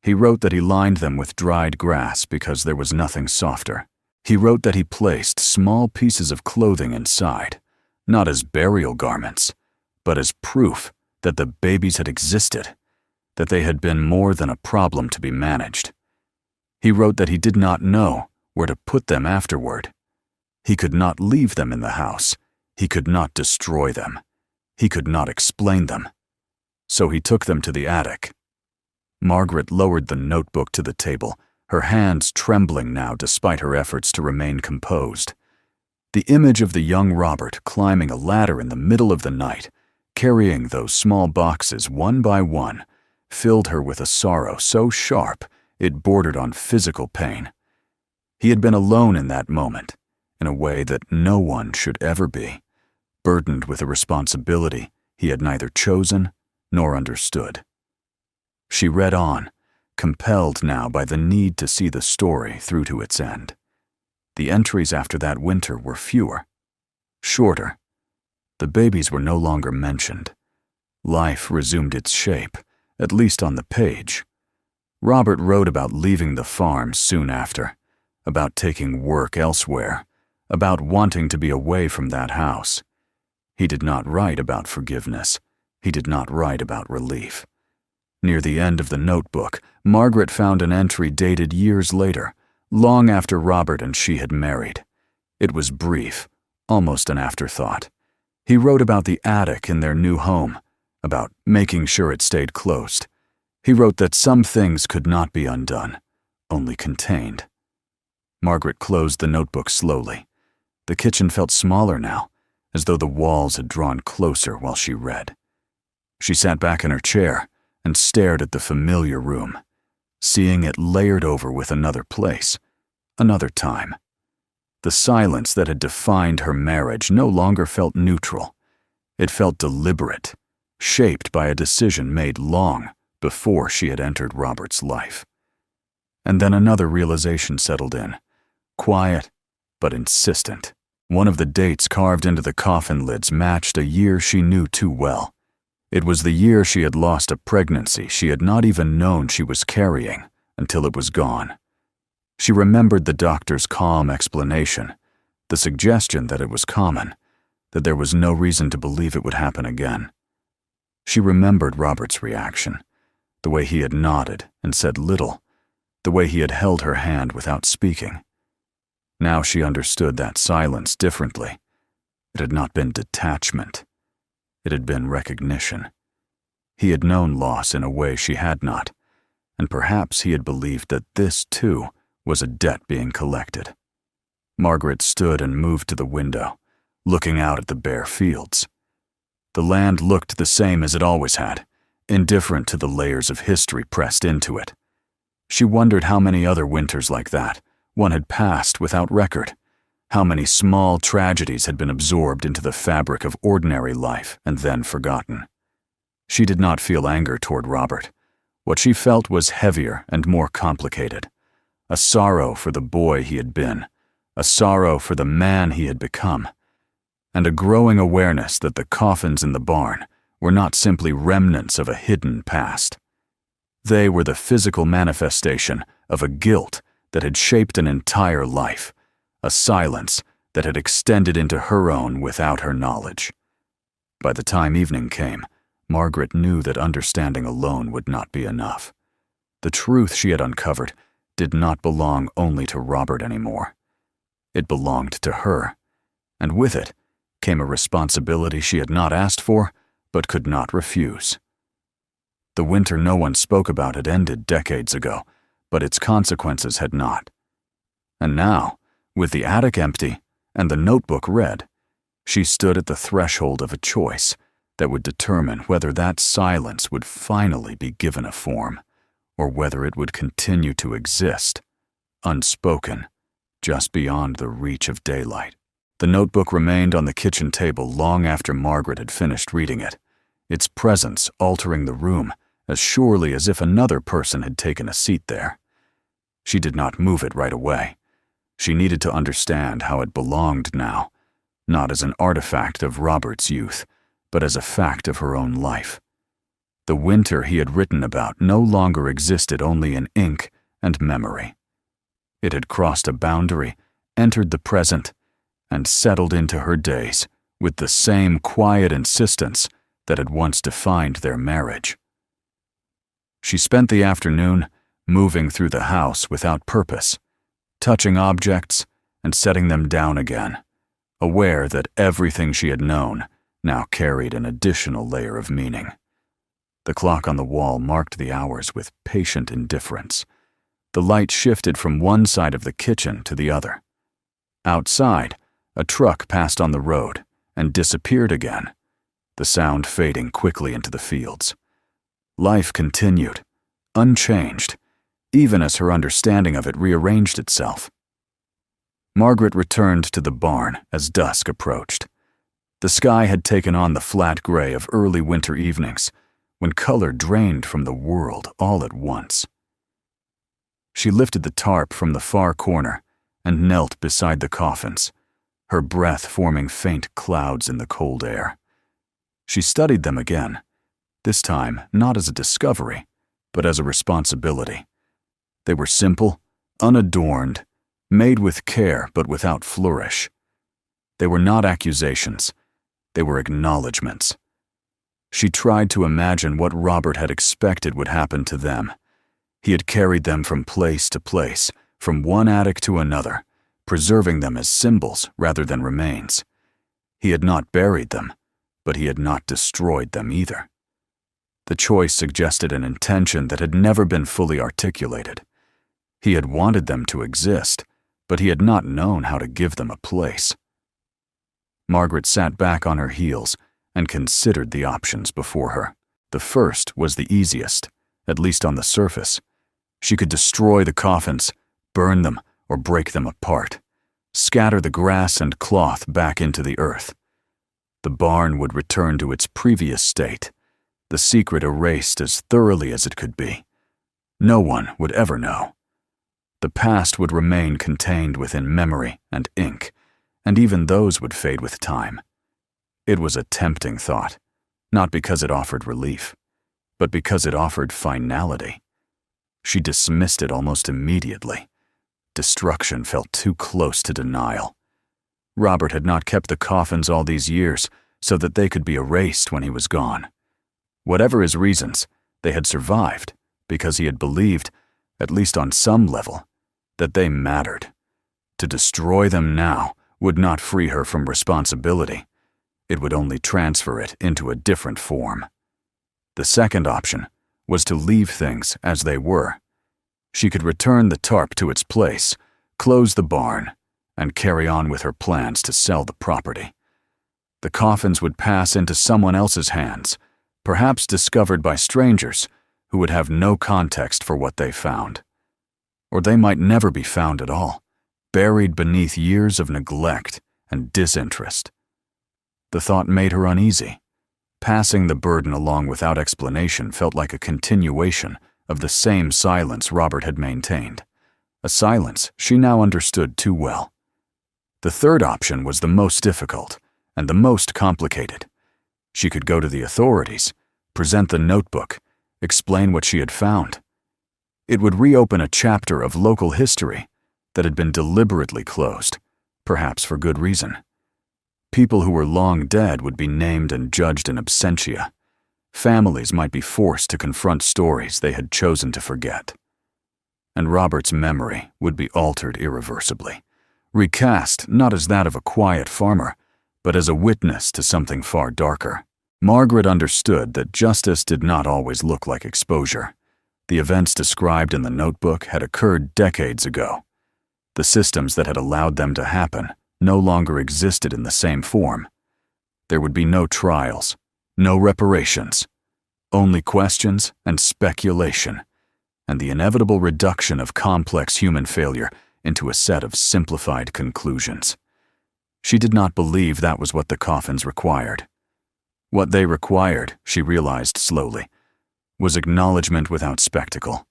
He wrote that he lined them with dried grass because there was nothing softer. He wrote that he placed small pieces of clothing inside, not as burial garments, but as proof that the babies had existed, that they had been more than a problem to be managed. He wrote that he did not know where to put them afterward. He could not leave them in the house. He could not destroy them. He could not explain them. So he took them to the attic. Margaret lowered the notebook to the table, her hands trembling now despite her efforts to remain composed. The image of the young Robert climbing a ladder in the middle of the night, carrying those small boxes one by one, filled her with a sorrow so sharp it bordered on physical pain. He had been alone in that moment, in a way that no one should ever be, burdened with a responsibility he had neither chosen nor understood. She read on, compelled now by the need to see the story through to its end. The entries after that winter were fewer, shorter. The babies were no longer mentioned. Life resumed its shape, at least on the page. Robert wrote about leaving the farm soon after, about taking work elsewhere, about wanting to be away from that house. He did not write about forgiveness. He did not write about relief. Near the end of the notebook, Margaret found an entry dated years later, long after Robert and she had married. It was brief, almost an afterthought. He wrote about the attic in their new home, about making sure it stayed closed. He wrote that some things could not be undone, only contained. Margaret closed the notebook slowly. The kitchen felt smaller now, as though the walls had drawn closer while she read. She sat back in her chair and stared at the familiar room, seeing it layered over with another place, another time. The silence that had defined her marriage no longer felt neutral. It felt deliberate, shaped by a decision made long before she had entered Robert's life. And then another realization settled in, quiet but insistent. One of the dates carved into the coffin lids matched a year she knew too well. It was the year she had lost a pregnancy she had not even known she was carrying until it was gone. She remembered the doctor's calm explanation, the suggestion that it was common, that there was no reason to believe it would happen again. She remembered Robert's reaction, the way he had nodded and said little, the way he had held her hand without speaking. Now she understood that silence differently. It had not been detachment. It had been recognition. He had known loss in a way she had not, and perhaps he had believed that this, too, was a debt being collected. Margaret stood and moved to the window, looking out at the bare fields. The land looked the same as it always had, indifferent to the layers of history pressed into it. She wondered how many other winters like that one had passed without record, how many small tragedies had been absorbed into the fabric of ordinary life and then forgotten. She did not feel anger toward Robert. What she felt was heavier and more complicated. A sorrow for the boy he had been, a sorrow for the man he had become, and a growing awareness that the coffins in the barn were not simply remnants of a hidden past. They were the physical manifestation of a guilt that had shaped an entire life, a silence that had extended into her own without her knowledge. By the time evening came, Margaret knew that understanding alone would not be enough. The truth she had uncovered did not belong only to Robert anymore. It belonged to her, and with it came a responsibility she had not asked for but could not refuse. The winter no one spoke about had ended decades ago, but its consequences had not. And now, with the attic empty and the notebook read, she stood at the threshold of a choice that would determine whether that silence would finally be given a form, or whether it would continue to exist, unspoken, just beyond the reach of daylight. The notebook remained on the kitchen table long after Margaret had finished reading it, its presence altering the room as surely as if another person had taken a seat there. She did not move it right away. She needed to understand how it belonged now, not as an artifact of Robert's youth, but as a fact of her own life. The winter he had written about no longer existed only in ink and memory. It had crossed a boundary, entered the present, and settled into her days with the same quiet insistence that had once defined their marriage. She spent the afternoon moving through the house without purpose, touching objects and setting them down again, aware that everything she had known now carried an additional layer of meaning. The clock on the wall marked the hours with patient indifference. The light shifted from one side of the kitchen to the other. Outside, a truck passed on the road and disappeared again, the sound fading quickly into the fields. Life continued, unchanged, even as her understanding of it rearranged itself. Margaret returned to the barn as dusk approached. The sky had taken on the flat gray of early winter evenings, when color drained from the world all at once. She lifted the tarp from the far corner and knelt beside the coffins, her breath forming faint clouds in the cold air. She studied them again, this time not as a discovery, but as a responsibility. They were simple, unadorned, made with care but without flourish. They were not accusations. They were acknowledgments. She tried to imagine what Robert had expected would happen to them. He had carried them from place to place, from one attic to another, preserving them as symbols rather than remains. He had not buried them, but he had not destroyed them either. The choice suggested an intention that had never been fully articulated. He had wanted them to exist, but he had not known how to give them a place. Margaret sat back on her heels and considered the options before her. The first was the easiest, at least on the surface. She could destroy the coffins, burn them, or break them apart, scatter the grass and cloth back into the earth. The barn would return to its previous state, the secret erased as thoroughly as it could be. No one would ever know. The past would remain contained within memory and ink, and even those would fade with time. It was a tempting thought, not because it offered relief, but because it offered finality. She dismissed it almost immediately. Destruction felt too close to denial. Robert had not kept the coffins all these years so that they could be erased when he was gone. Whatever his reasons, they had survived because he had believed, at least on some level, that they mattered. To destroy them now would not free her from responsibility. It would only transfer it into a different form. The second option was to leave things as they were. She could return the tarp to its place, close the barn, and carry on with her plans to sell the property. The coffins would pass into someone else's hands, perhaps discovered by strangers who would have no context for what they found. Or they might never be found at all, buried beneath years of neglect and disinterest. The thought made her uneasy. Passing the burden along without explanation felt like a continuation of the same silence Robert had maintained, a silence she now understood too well. The third option was the most difficult and the most complicated. She could go to the authorities, present the notebook, explain what she had found. It would reopen a chapter of local history that had been deliberately closed, perhaps for good reason. People who were long dead would be named and judged in absentia. Families might be forced to confront stories they had chosen to forget. And Robert's memory would be altered irreversibly, recast not as that of a quiet farmer, but as a witness to something far darker. Margaret understood that justice did not always look like exposure. The events described in the notebook had occurred decades ago. The systems that had allowed them to happen no longer existed in the same form. There would be no trials, no reparations, only questions and speculation, and the inevitable reduction of complex human failure into a set of simplified conclusions. She did not believe that was what the coffins required. What they required, she realized slowly, was acknowledgement without spectacle.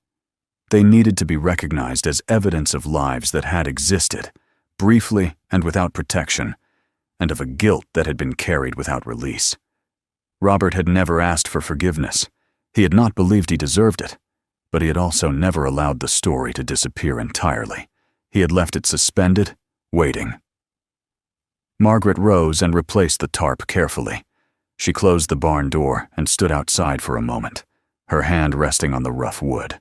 They needed to be recognized as evidence of lives that had existed, briefly and without protection, and of a guilt that had been carried without release. Robert had never asked for forgiveness. He had not believed he deserved it, but he had also never allowed the story to disappear entirely. He had left it suspended, waiting. Margaret rose and replaced the tarp carefully. She closed the barn door and stood outside for a moment, her hand resting on the rough wood.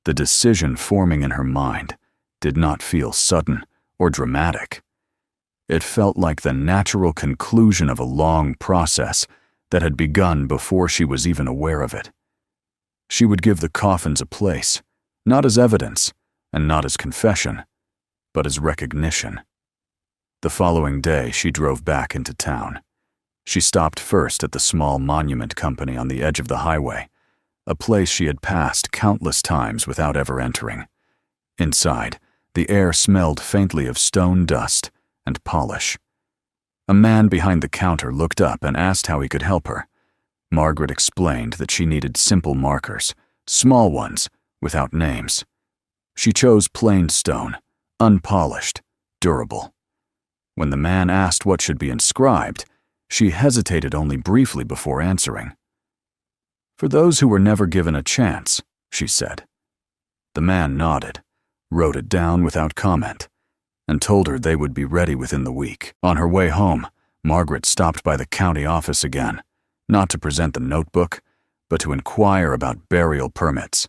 The decision forming in her mind did not feel sudden or dramatic. It felt like the natural conclusion of a long process that had begun before she was even aware of it. She would give the coffins a place, not as evidence and not as confession, but as recognition. The following day, she drove back into town. She stopped first at the small monument company on the edge of the highway, a place she had passed countless times without ever entering. Inside, the air smelled faintly of stone dust and polish. A man behind the counter looked up and asked how he could help her. Margaret explained that she needed simple markers, small ones, without names. She chose plain stone, unpolished, durable. When the man asked what should be inscribed, she hesitated only briefly before answering. "For those who were never given a chance," she said. The man nodded, wrote it down without comment, and told her they would be ready within the week. On her way home, Margaret stopped by the county office again, not to present the notebook, but to inquire about burial permits.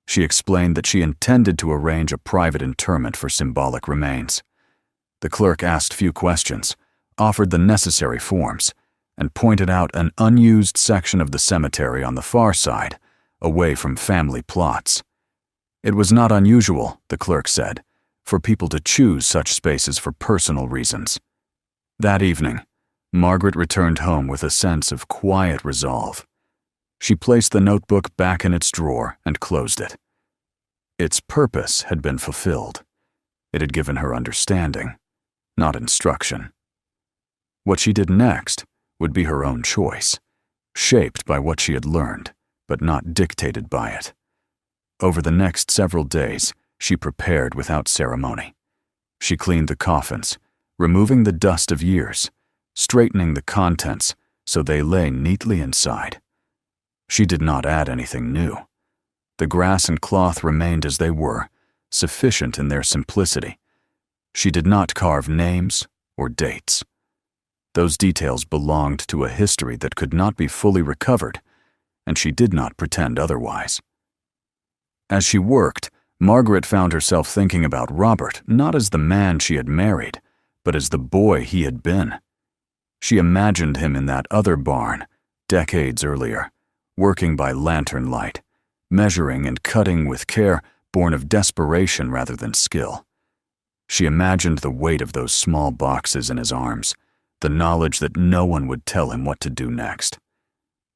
She explained that she intended to arrange a private interment for symbolic remains. The clerk asked few questions, offered the necessary forms, and pointed out an unused section of the cemetery on the far side, away from family plots. It was not unusual, the clerk said, for people to choose such spaces for personal reasons. That evening, Margaret returned home with a sense of quiet resolve. She placed the notebook back in its drawer and closed it. Its purpose had been fulfilled. It had given her understanding, not instruction. What she did next would be her own choice, shaped by what she had learned, but not dictated by it. Over the next several days, she prepared without ceremony. She cleaned the coffins, removing the dust of years, straightening the contents so they lay neatly inside. She did not add anything new. The grass and cloth remained as they were, sufficient in their simplicity. She did not carve names or dates. Those details belonged to a history that could not be fully recovered, and she did not pretend otherwise. As she worked, Margaret found herself thinking about Robert not as the man she had married, but as the boy he had been. She imagined him in that other barn, decades earlier, working by lantern light, measuring and cutting with care born of desperation rather than skill. She imagined the weight of those small boxes in his arms, the knowledge that no one would tell him what to do next.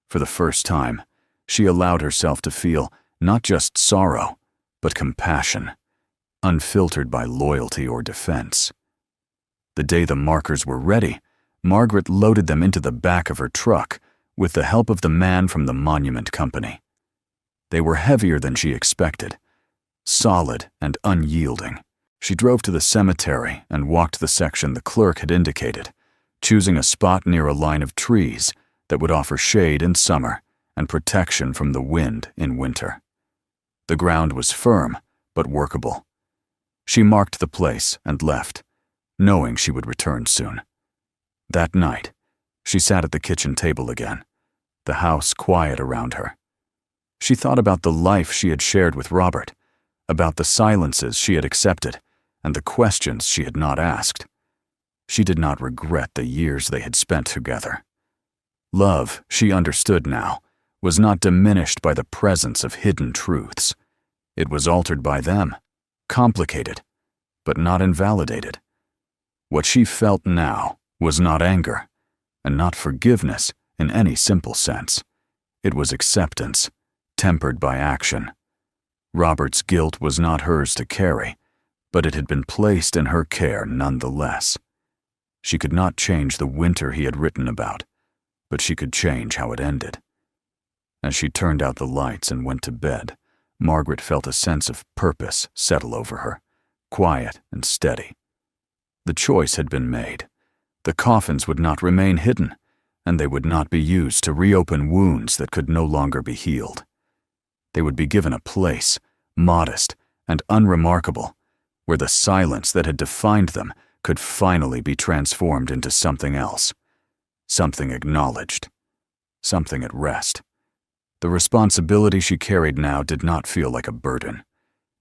For the first time, she allowed herself to feel not just sorrow, but compassion, unfiltered by loyalty or defense. The day the markers were ready, Margaret loaded them into the back of her truck with the help of the man from the monument company. They were heavier than she expected, solid and unyielding. She drove to the cemetery and walked the section the clerk had indicated, choosing a spot near a line of trees that would offer shade in summer and protection from the wind in winter. The ground was firm, but workable. She marked the place and left, knowing she would return soon. That night, she sat at the kitchen table again, the house quiet around her. She thought about the life she had shared with Robert, about the silences she had accepted, and the questions she had not asked. She did not regret the years they had spent together. Love, she understood now, was not diminished by the presence of hidden truths. It was altered by them, complicated, but not invalidated. What she felt now was not anger, and not forgiveness in any simple sense. It was acceptance, tempered by action. Robert's guilt was not hers to carry, but it had been placed in her care nonetheless. She could not change the winter he had written about, but she could change how it ended. As she turned out the lights and went to bed, Margaret felt a sense of purpose settle over her, quiet and steady. The choice had been made. The coffins would not remain hidden, and they would not be used to reopen wounds that could no longer be healed. They would be given a place, modest and unremarkable, where the silence that had defined them could finally be transformed into something else, something acknowledged, something at rest. The responsibility she carried now did not feel like a burden.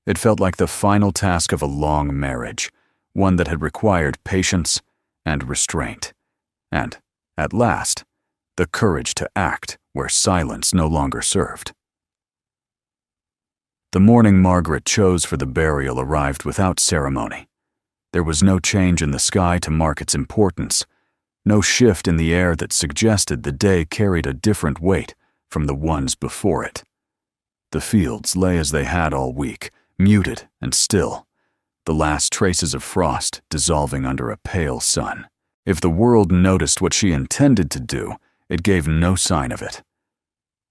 It felt like the final task of a long marriage, one that had required patience and restraint, and, at last, the courage to act where silence no longer served. The morning Margaret chose for the burial arrived without ceremony. There was no change in the sky to mark its importance, no shift in the air that suggested the day carried a different weight from the ones before it. The fields lay as they had all week, muted and still, the last traces of frost dissolving under a pale sun. If the world noticed what she intended to do, it gave no sign of it.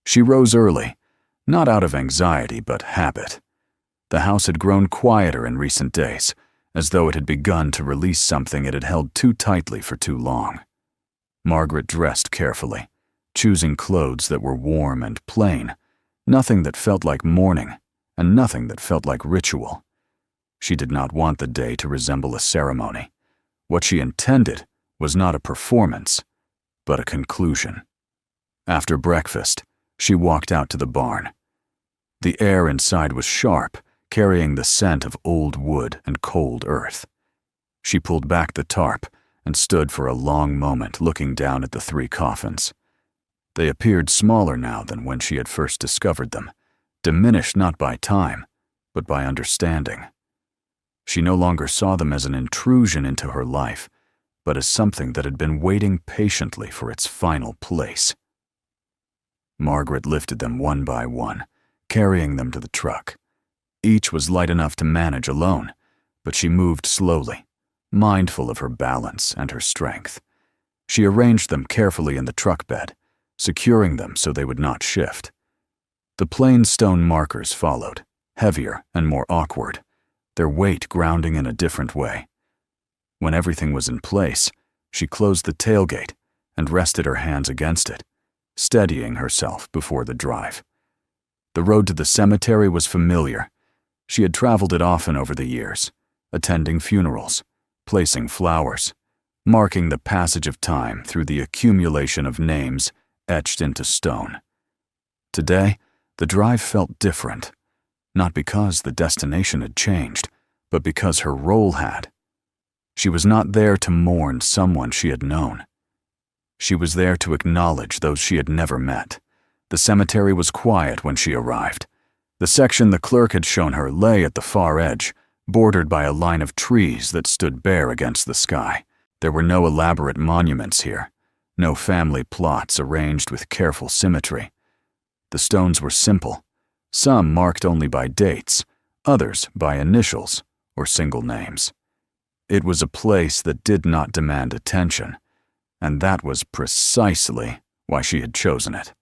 She rose early, not out of anxiety but habit. The house had grown quieter in recent days, as though it had begun to release something it had held too tightly for too long. Margaret dressed carefully, choosing clothes that were warm and plain, nothing that felt like mourning, and nothing that felt like ritual. She did not want the day to resemble a ceremony. What she intended was not a performance, but a conclusion. After breakfast, she walked out to the barn. The air inside was sharp, carrying the scent of old wood and cold earth. She pulled back the tarp and stood for a long moment looking down at the 3 coffins. They appeared smaller now than when she had first discovered them, diminished not by time, but by understanding. She no longer saw them as an intrusion into her life, but as something that had been waiting patiently for its final place. Margaret lifted them one by one, carrying them to the truck. Each was light enough to manage alone, but she moved slowly, mindful of her balance and her strength. She arranged them carefully in the truck bed, securing them so they would not shift. The plain stone markers followed, heavier and more awkward, their weight grounding in a different way. When everything was in place, she closed the tailgate and rested her hands against it, steadying herself before the drive. The road to the cemetery was familiar. She had traveled it often over the years, attending funerals, placing flowers, marking the passage of time through the accumulation of names etched into stone. Today, the drive felt different, not because the destination had changed, but because her role had. She was not there to mourn someone she had known. She was there to acknowledge those she had never met. The cemetery was quiet when she arrived. The section the clerk had shown her lay at the far edge, bordered by a line of trees that stood bare against the sky. There were no elaborate monuments here, no family plots arranged with careful symmetry. The stones were simple, some marked only by dates, others by initials or single names. It was a place that did not demand attention, and that was precisely why she had chosen it.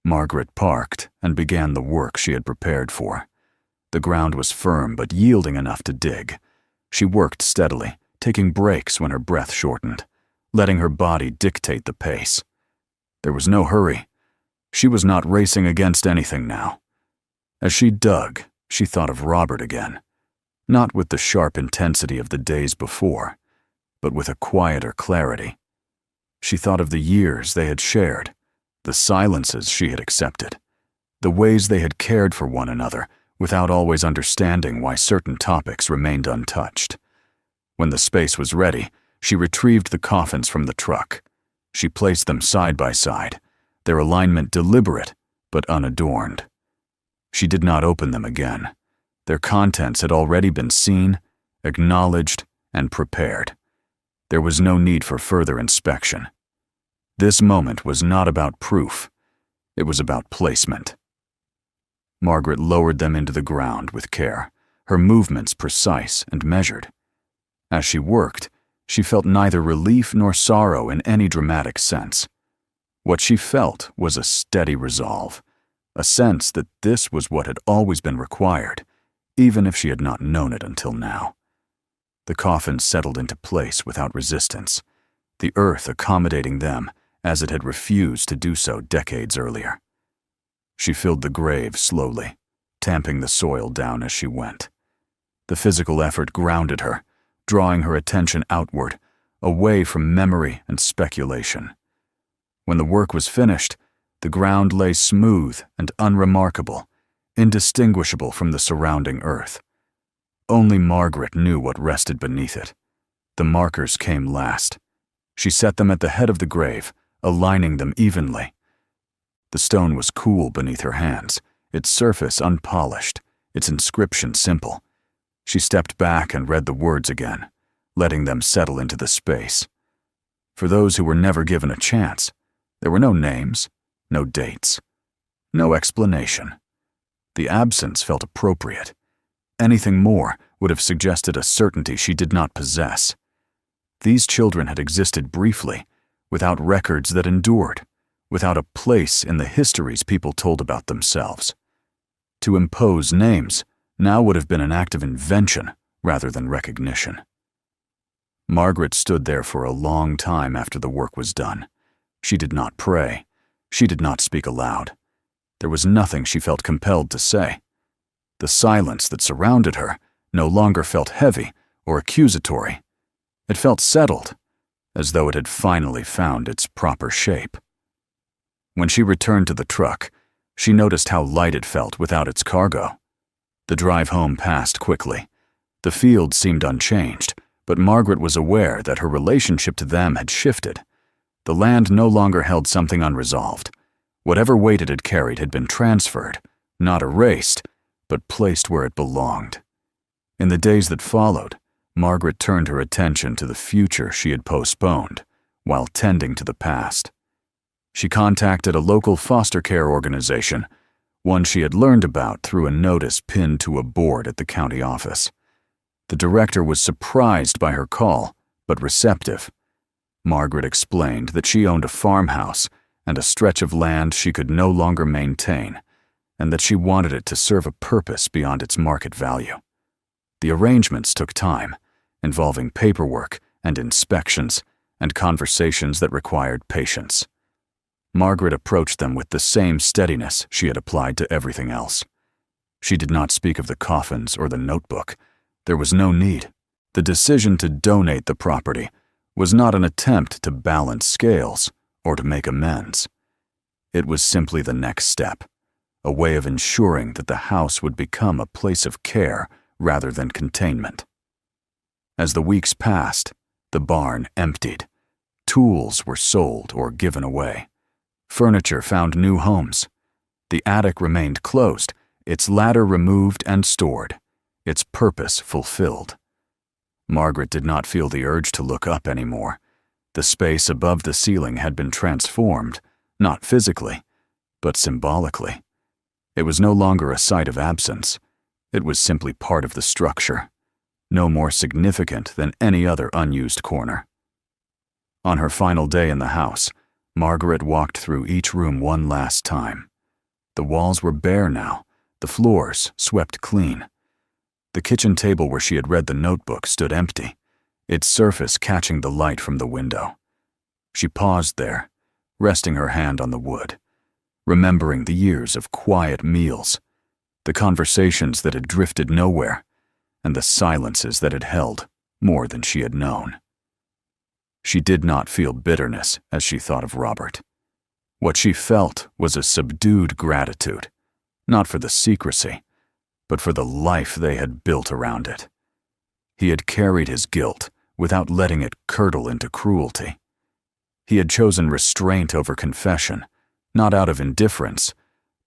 Margaret parked and began the work she had prepared for. The ground was firm but yielding enough to dig. She worked steadily, taking breaks when her breath shortened, letting her body dictate the pace. There was no hurry. She was not racing against anything now. As she dug, she thought of Robert again, not with the sharp intensity of the days before, but with a quieter clarity. She thought of the years they had shared, the silences she had accepted, the ways they had cared for one another without always understanding why certain topics remained untouched. When the space was ready, she retrieved the coffins from the truck. She placed them side by side, their alignment deliberate but unadorned. She did not open them again. Their contents had already been seen, acknowledged, and prepared. There was no need for further inspection. This moment was not about proof. It was about placement. Margaret lowered them into the ground with care, her movements precise and measured. As she worked, she felt neither relief nor sorrow in any dramatic sense. What she felt was a steady resolve, a sense that this was what had always been required, even if she had not known it until now. The coffins settled into place without resistance, the earth accommodating them as it had refused to do so decades earlier. She filled the grave slowly, tamping the soil down as she went. The physical effort grounded her, drawing her attention outward, away from memory and speculation. When the work was finished, the ground lay smooth and unremarkable, indistinguishable from the surrounding earth. Only Margaret knew what rested beneath it. The markers came last. She set them at the head of the grave, aligning them evenly. The stone was cool beneath her hands, its surface unpolished, its inscription simple. She stepped back and read the words again, letting them settle into the space. For those who were never given a chance, there were no names, no dates, no explanation. The absence felt appropriate. Anything more would have suggested a certainty she did not possess. These children had existed briefly, without records that endured, without a place in the histories people told about themselves. To impose names now would have been an act of invention rather than recognition. Margaret stood there for a long time after the work was done. She did not pray. She did not speak aloud. There was nothing she felt compelled to say. The silence that surrounded her no longer felt heavy or accusatory. It felt settled, as though it had finally found its proper shape. When she returned to the truck, she noticed how light it felt without its cargo. The drive home passed quickly. The field seemed unchanged, but Margaret was aware that her relationship to them had shifted. The land no longer held something unresolved. Whatever weight it had carried had been transferred, not erased, but placed where it belonged. In the days that followed, Margaret turned her attention to the future she had postponed, while tending to the past. She contacted a local foster care organization, one she had learned about through a notice pinned to a board at the county office. The director was surprised by her call, but receptive. Margaret explained that she owned a farmhouse and a stretch of land she could no longer maintain, and that she wanted it to serve a purpose beyond its market value. The arrangements took time, involving paperwork and inspections and conversations that required patience. Margaret approached them with the same steadiness she had applied to everything else. She did not speak of the coffins or the notebook. There was no need. The decision to donate the property was not an attempt to balance scales or to make amends. It was simply the next step, a way of ensuring that the house would become a place of care rather than containment. As the weeks passed, the barn emptied. Tools were sold or given away. Furniture found new homes. The attic remained closed, its ladder removed and stored, its purpose fulfilled. Margaret did not feel the urge to look up anymore. The space above the ceiling had been transformed, not physically, but symbolically. It was no longer a site of absence. It was simply part of the structure, no more significant than any other unused corner. On her final day in the house, Margaret walked through each room one last time. The walls were bare now, the floors swept clean. The kitchen table where she had read the notebook stood empty, its surface catching the light from the window. She paused there, resting her hand on the wood, remembering the years of quiet meals, the conversations that had drifted nowhere, and the silences that had held more than she had known. She did not feel bitterness as she thought of Robert. What she felt was a subdued gratitude, not for the secrecy, but for the life they had built around it. He had carried his guilt without letting it curdle into cruelty. He had chosen restraint over confession, not out of indifference,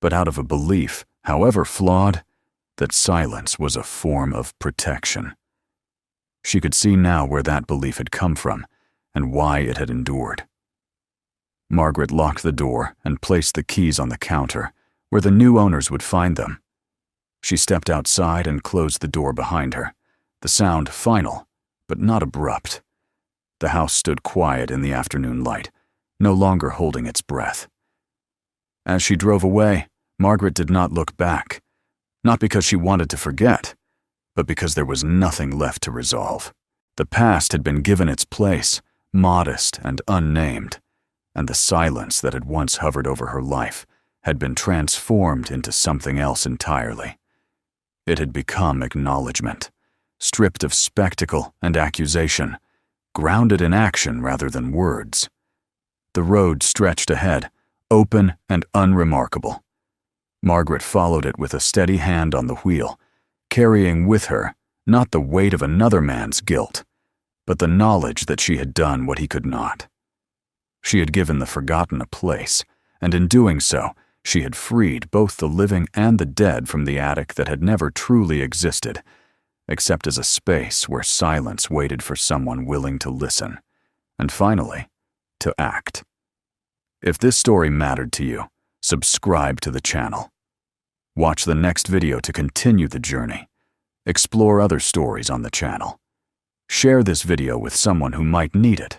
but out of a belief, however flawed, that silence was a form of protection. She could see now where that belief had come from and why it had endured. Margaret locked the door and placed the keys on the counter, where the new owners would find them. She stepped outside and closed the door behind her, the sound final, but not abrupt. The house stood quiet in the afternoon light, no longer holding its breath. As she drove away, Margaret did not look back, not because she wanted to forget, but because there was nothing left to resolve. The past had been given its place, modest and unnamed, and the silence that had once hovered over her life had been transformed into something else entirely. It had become acknowledgement, stripped of spectacle and accusation, grounded in action rather than words. The road stretched ahead, open and unremarkable. Margaret followed it with a steady hand on the wheel, carrying with her not the weight of another man's guilt, but the knowledge that she had done what he could not. She had given the forgotten a place, and in doing so, she had freed both the living and the dead from the attic that had never truly existed, except as a space where silence waited for someone willing to listen, and finally, to act. If this story mattered to you, subscribe to the channel. Watch the next video to continue the journey. Explore other stories on the channel. Share this video with someone who might need it.